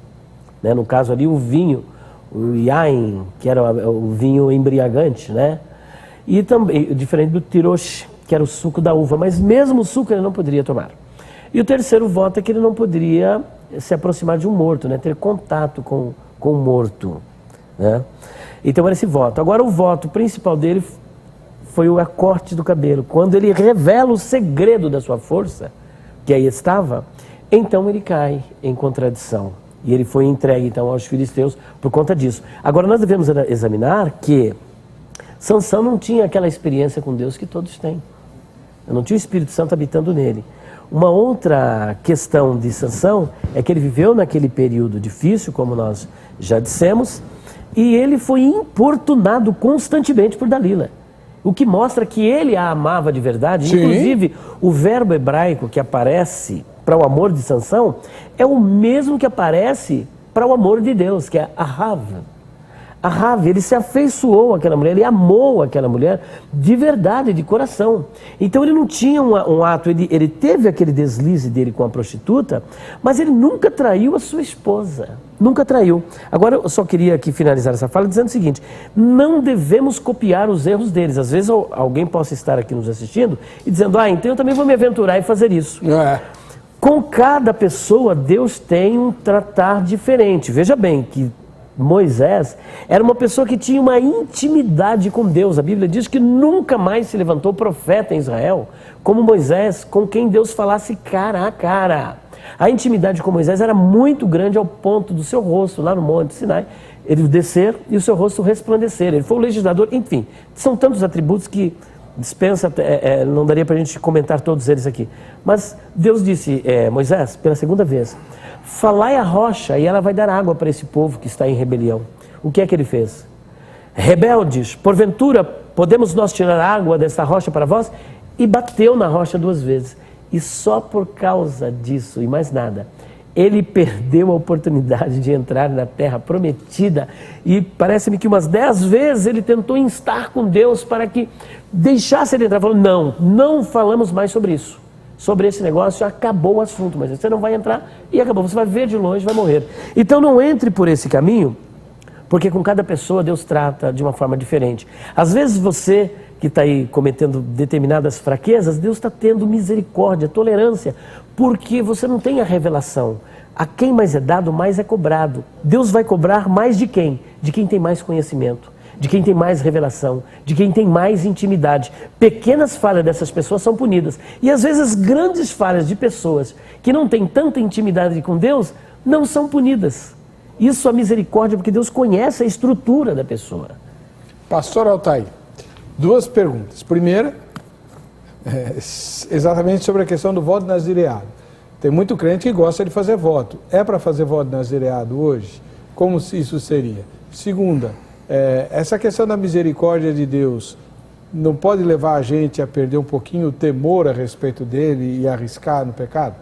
Né? No caso ali, o vinho, o yain, que era o vinho embriagante, né? E também, diferente do tirosh, que era o suco da uva, mas mesmo o suco ele não poderia tomar. E o terceiro voto é que ele não poderia se aproximar de um morto, né? Ter contato com o morto. Né? Então era esse voto. Agora o voto principal dele foi o corte do cabelo. Quando ele revela o segredo da sua força, que aí estava, então ele cai em contradição. E ele foi entregue então aos filisteus por conta disso. Agora nós devemos examinar que Sansão não tinha aquela experiência com Deus que todos têm. Não tinha o Espírito Santo habitando nele. Uma outra questão de Sansão é que ele viveu naquele período difícil, como nós já dissemos, e ele foi importunado constantemente por Dalila. O que mostra que ele a amava de verdade. Sim. Inclusive, o verbo hebraico que aparece para o amor de Sansão é o mesmo que aparece para o amor de Deus, que é Ahav. Ahav, ele se afeiçoou àquela mulher, ele amou aquela mulher de verdade, de coração. Então ele não tinha um ato, ele teve aquele deslize dele com a prostituta, mas ele nunca traiu a sua esposa. Nunca traiu. Agora eu só queria aqui finalizar essa fala dizendo o seguinte: não devemos copiar os erros deles. Às vezes alguém possa estar aqui nos assistindo e dizendo, então eu também vou me aventurar e fazer isso. Com cada pessoa, Deus tem um tratar diferente. Veja bem que Moisés era uma pessoa que tinha uma intimidade com Deus. A Bíblia diz que nunca mais se levantou profeta em Israel como Moisés, com quem Deus falasse cara a cara. A intimidade com Moisés era muito grande ao ponto do seu rosto, lá no Monte Sinai, ele descer e o seu rosto resplandecer. Ele foi o legislador, enfim, são tantos atributos que dispensa, não daria para a gente comentar todos eles aqui. Mas Deus disse, Moisés, pela segunda vez, falai a rocha e ela vai dar água para esse povo que está em rebelião. O que é que ele fez? Rebeldes, porventura podemos nós tirar água dessa rocha para vós? E bateu na rocha 2 vezes. E só por causa disso e mais nada, ele perdeu a oportunidade de entrar na terra prometida. E parece-me que umas 10 vezes ele tentou instar com Deus para que deixasse ele entrar. Falou, não falamos mais sobre isso. Sobre esse negócio, acabou o assunto, mas você não vai entrar e acabou. Você vai ver de longe, vai morrer. Então não entre por esse caminho, porque com cada pessoa Deus trata de uma forma diferente. Às vezes você que está aí cometendo determinadas fraquezas, Deus está tendo misericórdia, tolerância, porque você não tem a revelação. A quem mais é dado, mais é cobrado. Deus vai cobrar mais de quem? De quem tem mais conhecimento, de quem tem mais revelação, de quem tem mais intimidade. Pequenas falhas dessas pessoas são punidas. E às vezes as grandes falhas de pessoas que não têm tanta intimidade com Deus não são punidas. Isso é misericórdia, porque Deus conhece a estrutura da pessoa. Pastor Altair, 2 perguntas. Primeira, exatamente sobre a questão do voto nazireado. Tem muito crente que gosta de fazer voto. É para fazer voto nazireado hoje? Como isso seria? Segunda, essa questão da misericórdia de Deus não pode levar a gente a perder um pouquinho o temor a respeito dele e arriscar no pecado?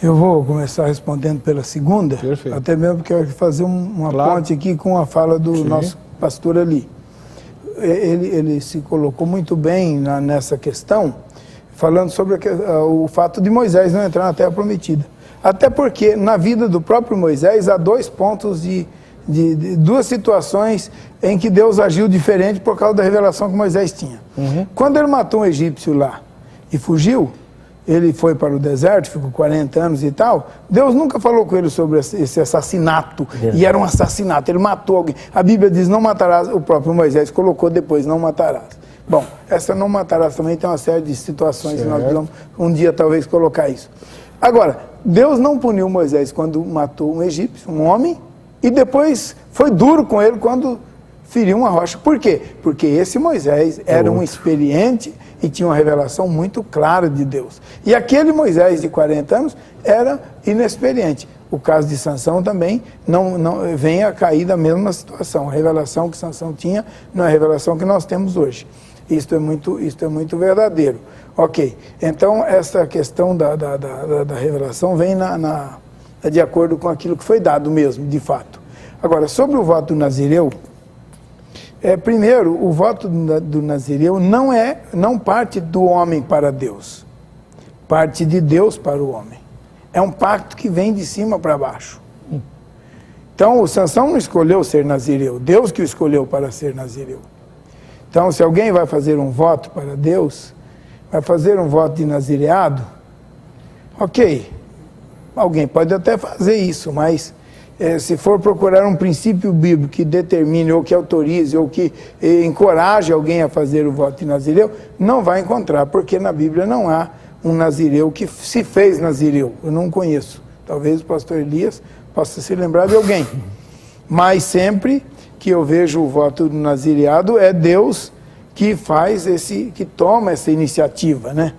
Eu vou começar respondendo pela segunda. Perfeito. Até mesmo porque eu quero fazer uma ponte aqui com a fala do nosso pastor ali. Ele se colocou muito bem nessa questão, falando sobre o fato de Moisés não entrar na Terra Prometida. Até porque na vida do próprio Moisés há 2 pontos de 2 situações em que Deus agiu diferente por causa da revelação que Moisés tinha. Quando ele matou um egípcio lá e fugiu, ele foi para o deserto, ficou 40 anos e tal, Deus nunca falou com ele sobre esse assassinato, e era um assassinato, ele matou alguém. A Bíblia diz, não matarás, o próprio Moisés colocou depois, não matarás. Bom, essa não matarás também tem uma série de situações que nós vamos um dia talvez colocar isso. Agora, Deus não puniu Moisés quando matou um egípcio, um homem, e depois foi duro com ele quando feriu uma rocha. Por quê? Porque esse Moisés era um experiente e tinha uma revelação muito clara de Deus. E aquele Moisés de 40 anos era inexperiente. O caso de Sansão também não vem a cair da mesma situação. A revelação que Sansão tinha não é a revelação que nós temos hoje. Isto é muito verdadeiro. Ok, então essa questão da revelação vem de acordo com aquilo que foi dado mesmo, de fato. Agora, sobre o voto do Nazireu, primeiro, o voto do Nazireu não parte do homem para Deus, parte de Deus para o homem. É um pacto que vem de cima para baixo. Então, o Sansão não escolheu ser Nazireu, Deus que o escolheu para ser Nazireu. Então, se alguém vai fazer um voto para Deus, vai fazer um voto de nazireado, ok, alguém pode até fazer isso, mas se for procurar um princípio bíblico que determine, ou que autorize, ou que encoraje alguém a fazer o voto de nazireu, não vai encontrar, porque na Bíblia não há um nazireu que se fez nazireu. Eu não conheço. Talvez o pastor Elias possa se lembrar de alguém. Mas sempre que eu vejo o voto do nazireado, é Deus que que toma essa iniciativa, né?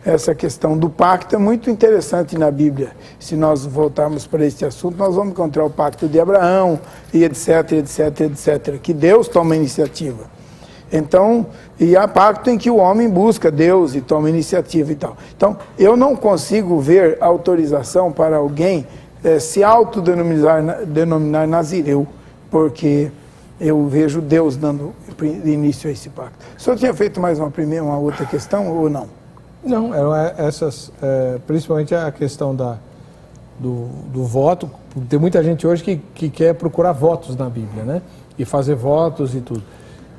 Essa questão do pacto é muito interessante na Bíblia. Se nós voltarmos para este assunto, nós vamos encontrar o pacto de Abraão, e etc, etc, etc, que Deus toma a iniciativa. Então, e há pacto em que o homem busca Deus e toma iniciativa e tal. Então, eu não consigo ver autorização para alguém se autodenominar nazireu, porque eu vejo Deus dando início a esse pacto. O senhor tinha feito mais uma outra questão ou não? Não, eram essas, principalmente a questão do voto. Tem muita gente hoje que quer procurar votos na Bíblia, né? E fazer votos e tudo.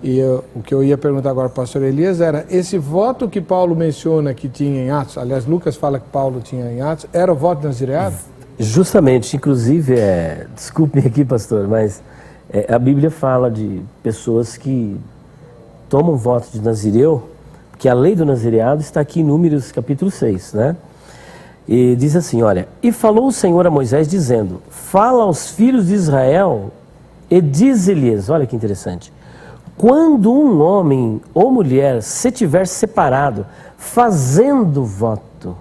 E o que eu ia perguntar agora para o pastor Elias era, esse voto que Paulo menciona que tinha em Atos, aliás, Lucas fala que Paulo tinha em Atos, era o voto nazireado? Justamente, inclusive, desculpe-me aqui, pastor, mas a Bíblia fala de pessoas que tomam voto de Nazireu, que a lei do nazireado está aqui em Números capítulo 6, né? E diz assim, olha, e falou o Senhor a Moisés dizendo, fala aos filhos de Israel e dize-lhes, olha que interessante, quando um homem ou mulher se tiver separado, fazendo voto,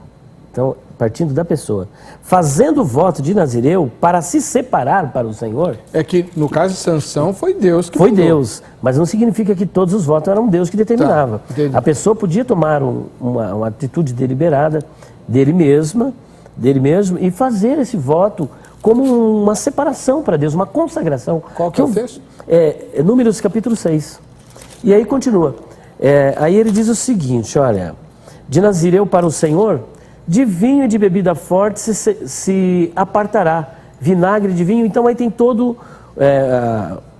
então, partindo da pessoa, fazendo voto de Nazireu para se separar para o Senhor. É que no caso de Sansão foi Deus que Foi mandou. Deus, mas não significa que todos os votos eram Deus que determinava. Tá, a pessoa podia tomar uma atitude deliberada dele mesmo e fazer esse voto como uma separação para Deus, uma consagração. Qual que é o texto? É Números capítulo 6. E aí continua. Aí ele diz o seguinte, olha, de Nazireu para o Senhor, de vinho e de bebida forte se apartará, vinagre de vinho, então aí tem todo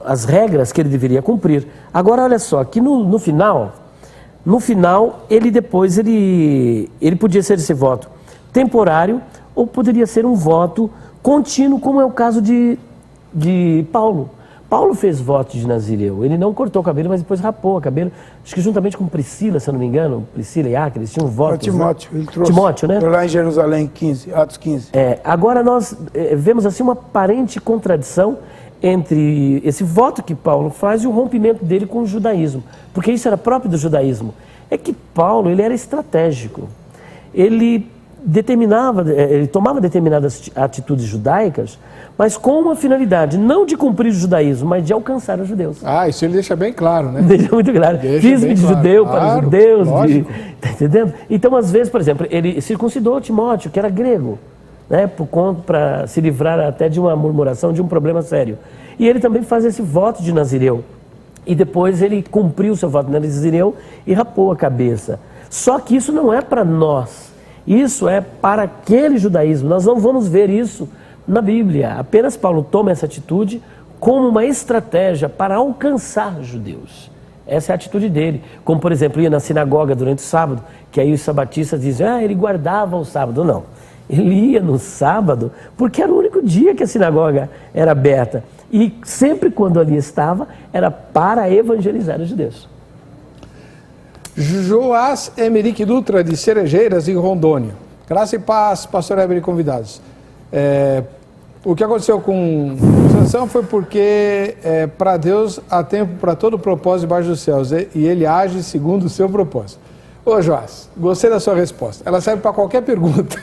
as regras que ele deveria cumprir. Agora olha só, que no final ele depois ele podia ser esse voto temporário ou poderia ser um voto contínuo, como é o caso de Paulo. Paulo fez voto de Nazireu, ele não cortou o cabelo, mas depois rapou o cabelo, acho que juntamente com Priscila, se eu não me engano, Priscila e Áquila, eles tinham votos. Timóteo, né? ele trouxe. Timóteo, né? Lá em Jerusalém, 15, Atos 15. Agora nós vemos assim uma aparente contradição entre esse voto que Paulo faz e o rompimento dele com o judaísmo, porque isso era próprio do judaísmo. É que Paulo, ele era estratégico, ele tomava determinadas atitudes judaicas, mas com uma finalidade, não de cumprir o judaísmo, mas de alcançar os judeus. Isso ele deixa bem claro, né? Deixa muito claro. Fiz-me de judeu para os judeus. Tá entendendo? Então, às vezes, por exemplo, ele circuncidou Timóteo, que era grego, né? Para se livrar até de uma murmuração, de um problema sério. E ele também faz esse voto de Nazireu. E depois ele cumpriu o seu voto de Nazireu e rapou a cabeça. Só que isso não é para nós. Isso é para aquele judaísmo. Nós não vamos ver isso na Bíblia. Apenas Paulo toma essa atitude como uma estratégia para alcançar os judeus. Essa é a atitude dele. Como, por exemplo, ia na sinagoga durante o sábado, que aí os sabatistas dizem, ele guardava o sábado. Não. Ele ia no sábado porque era o único dia que a sinagoga era aberta. E sempre quando ali estava, era para evangelizar os judeus. Joás Emerick Dutra, de Cerejeiras, em Rondônia. Graça e paz, pastor Eber e convidados. O que aconteceu com Sansão foi porque para Deus há tempo para todo propósito debaixo dos céus e ele age segundo o seu propósito. Ô Joás, gostei da sua resposta. Ela serve para qualquer pergunta.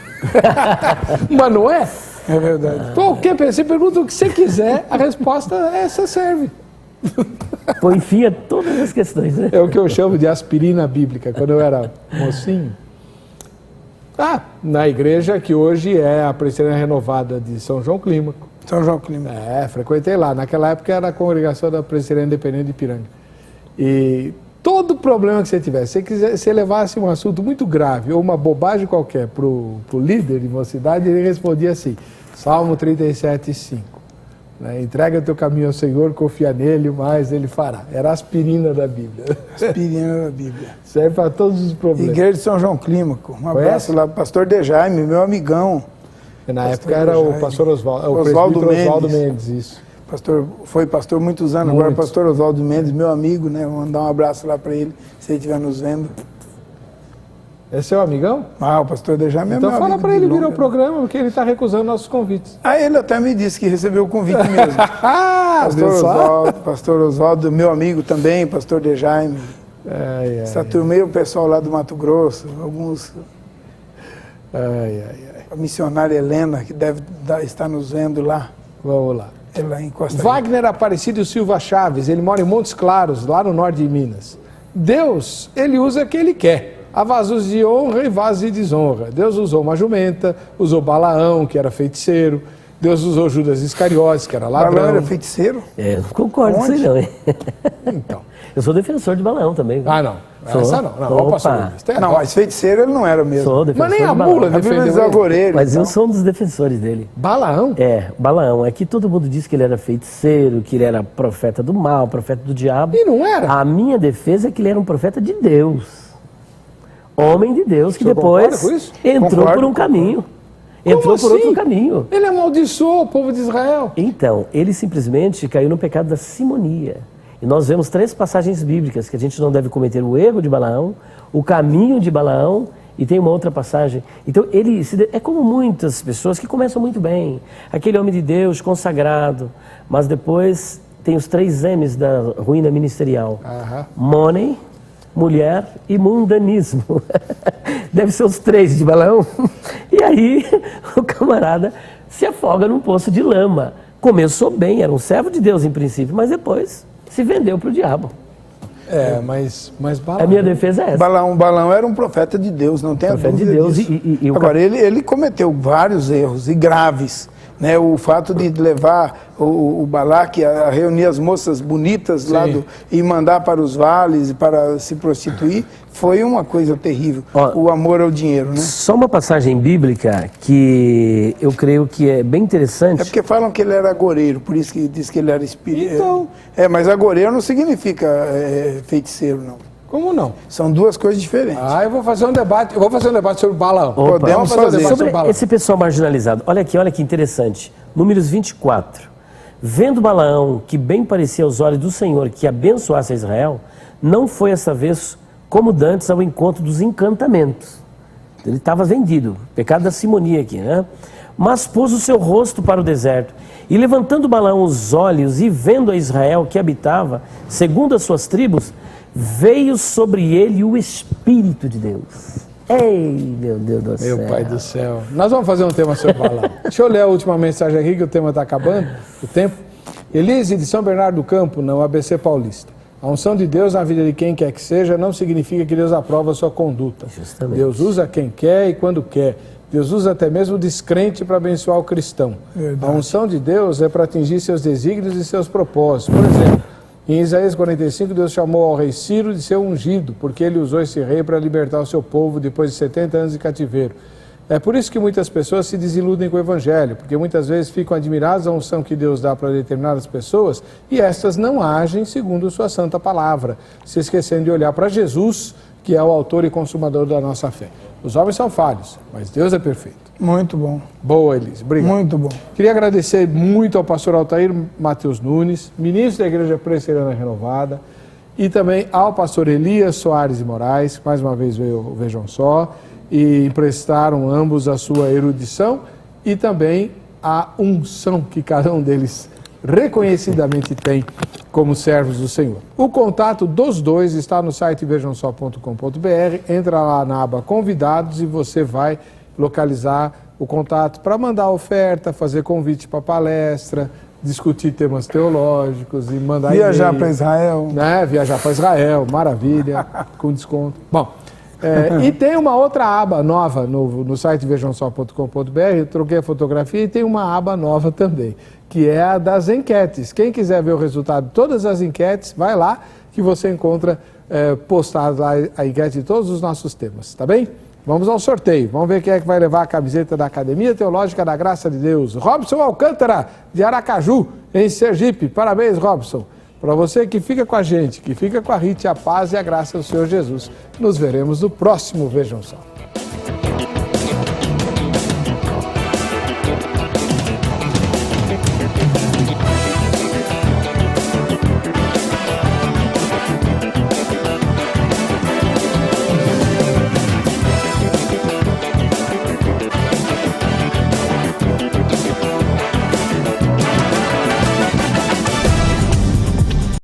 Mas não é? É verdade. Qualquer pergunta, você pergunta o que você quiser, a resposta essa serve. Põe fim a todas as questões, né? É o que eu chamo de aspirina bíblica, quando eu era mocinho. Na igreja que hoje é a Presbiteriana Renovada de São João Clímaco. São João Clímaco. Frequentei lá. Naquela época era a congregação da Presbiteriana Independente de Ipiranga. E todo problema que você tivesse, se você levasse um assunto muito grave ou uma bobagem qualquer para o líder de uma cidade, ele respondia assim, Salmo 37:5. Entrega o teu caminho ao Senhor, confia nele, mas ele fará. Era a aspirina da Bíblia. Aspirina da Bíblia. Serve para todos os problemas. Igreja de São João Clímaco. Um abraço lá pro pastor Dejaime, meu amigão. Na época era o pastor Oswaldo Mendes, isso. Foi pastor muitos anos, agora pastor Oswaldo Mendes, meu amigo, né? Vou mandar um abraço lá para ele, se ele estiver nos vendo. É seu amigão? O pastor Dejaime é meu amigo. Então fala para ele vir ao programa, porque ele está recusando nossos convites. Ele até me disse que recebeu o convite mesmo. Pastor Oswaldo, meu amigo também, pastor Dejaime. Essa turma, o pessoal lá do Mato Grosso, alguns... A missionária Helena, que deve estar nos vendo lá. Vamos lá. Lá em Costa Rica. Wagner Aparecido Silva Chaves, ele mora em Montes Claros, lá no norte de Minas. Deus, ele usa quem ele quer. Há vasos de honra e vasos de desonra. Deus usou uma jumenta, usou Balaão, que era feiticeiro. Deus usou Judas Iscariotes, que era ladrão. Balaão era feiticeiro? Eu não concordo com isso não, hein? Então. Eu sou defensor de Balaão também. Não. Essa não. Não, mas feiticeiro ele não era mesmo. Sou defensor. Mas nem a mula defendeu ele. Mas eu sou um dos defensores dele. Balaão? Balaão. É que todo mundo diz que ele era feiticeiro, que ele era profeta do mal, profeta do diabo. E não era? A minha defesa é que ele era um profeta de Deus. Homem de Deus, que depois entrou por um caminho. Entrou por outro caminho. Ele amaldiçoou o povo de Israel. Então, ele simplesmente caiu no pecado da simonia. E nós vemos 3 passagens bíblicas que a gente não deve cometer: o erro de Balaão, o caminho de Balaão, e tem uma outra passagem. Então, é como muitas pessoas que começam muito bem. Aquele homem de Deus consagrado, mas depois tem os 3 M's da ruína ministerial. Money, mulher e mundanismo. Deve ser os 3 de Balaão. E aí o camarada se afoga num poço de lama. Começou bem, era um servo de Deus em princípio, mas depois se vendeu para o diabo. Mas Balaão... A minha defesa é essa. Balaão era um profeta de Deus, não tem a dúvida de Deus disso. Agora, ele cometeu vários erros e graves. Né, o fato de levar o Balaque a reunir as moças bonitas lá e mandar para os vales para se prostituir foi uma coisa terrível. O amor ao dinheiro, né? Só uma passagem bíblica que eu creio que é bem interessante. É porque falam que ele era agoreiro, por isso que diz que ele era espírito. Então... mas agoreiro não significa feiticeiro, não. Como não? São 2 coisas diferentes. Eu vou fazer um debate. sobre Balaão. Podemos fazer sobre esse pessoal marginalizado. Olha que interessante. Números 24. Vendo Balaão, que bem parecia aos olhos do Senhor que abençoasse a Israel, não foi essa vez como dantes ao encontro dos encantamentos. Ele estava vendido. Pecado da simonia aqui, né? Mas pôs o seu rosto para o deserto. E levantando Balaão os olhos e vendo a Israel que habitava, segundo as suas tribos, veio sobre ele o Espírito de Deus. Ei, meu Deus do céu. Meu Pai do céu. Nós vamos fazer um tema sobre Balaão. Deixa eu ler a última mensagem aqui, que o tema está acabando, o tempo. Elise de São Bernardo do Campo, no ABC Paulista. A unção de Deus na vida de quem quer que seja não significa que Deus aprova a sua conduta. Justamente. Deus usa quem quer e quando quer. Deus usa até mesmo o descrente para abençoar o cristão. Verdade. A unção de Deus é para atingir seus desígnios e seus propósitos. Por exemplo, em Isaías 45, Deus chamou ao rei Ciro de seu ungido, porque ele usou esse rei para libertar o seu povo depois de 70 anos de cativeiro. É por isso que muitas pessoas se desiludem com o Evangelho, porque muitas vezes ficam admiradas da unção que Deus dá para determinadas pessoas e estas não agem segundo sua santa palavra, se esquecendo de olhar para Jesus, que é o autor e consumador da nossa fé. Os homens são falhos, mas Deus é perfeito. Muito bom. Boa, Elise. Obrigado. Muito bom. Queria agradecer muito ao pastor Altair Matheus Nunes, ministro da Igreja Presbiteriana Renovada, e também ao pastor Elias Soares de Moraes, que mais uma vez veio, vejam só, e emprestaram ambos a sua erudição e também a unção que cada um deles reconhecidamente tem como servos do Senhor. O contato dos dois está no site vejamsó.com.br, entra lá na aba Convidados e você vai localizar o contato para mandar oferta, fazer convite para palestra, discutir temas teológicos e mandar viajar para Israel. Né? Viajar para Israel, maravilha, com desconto. Bom, e tem uma outra aba nova no site vejamsó.com.br, eu troquei a fotografia e tem uma aba nova também, que é a das enquetes. Quem quiser ver o resultado de todas as enquetes, vai lá que você encontra postado lá a enquete de todos os nossos temas, tá bem? Vamos ao sorteio. Vamos ver quem é que vai levar a camiseta da Academia Teológica da Graça de Deus. Robson Alcântara, de Aracaju, em Sergipe. Parabéns, Robson. Para você que fica com a gente, que fica com a Rite, a paz e a graça do Senhor Jesus. Nos veremos no próximo Vejam Só.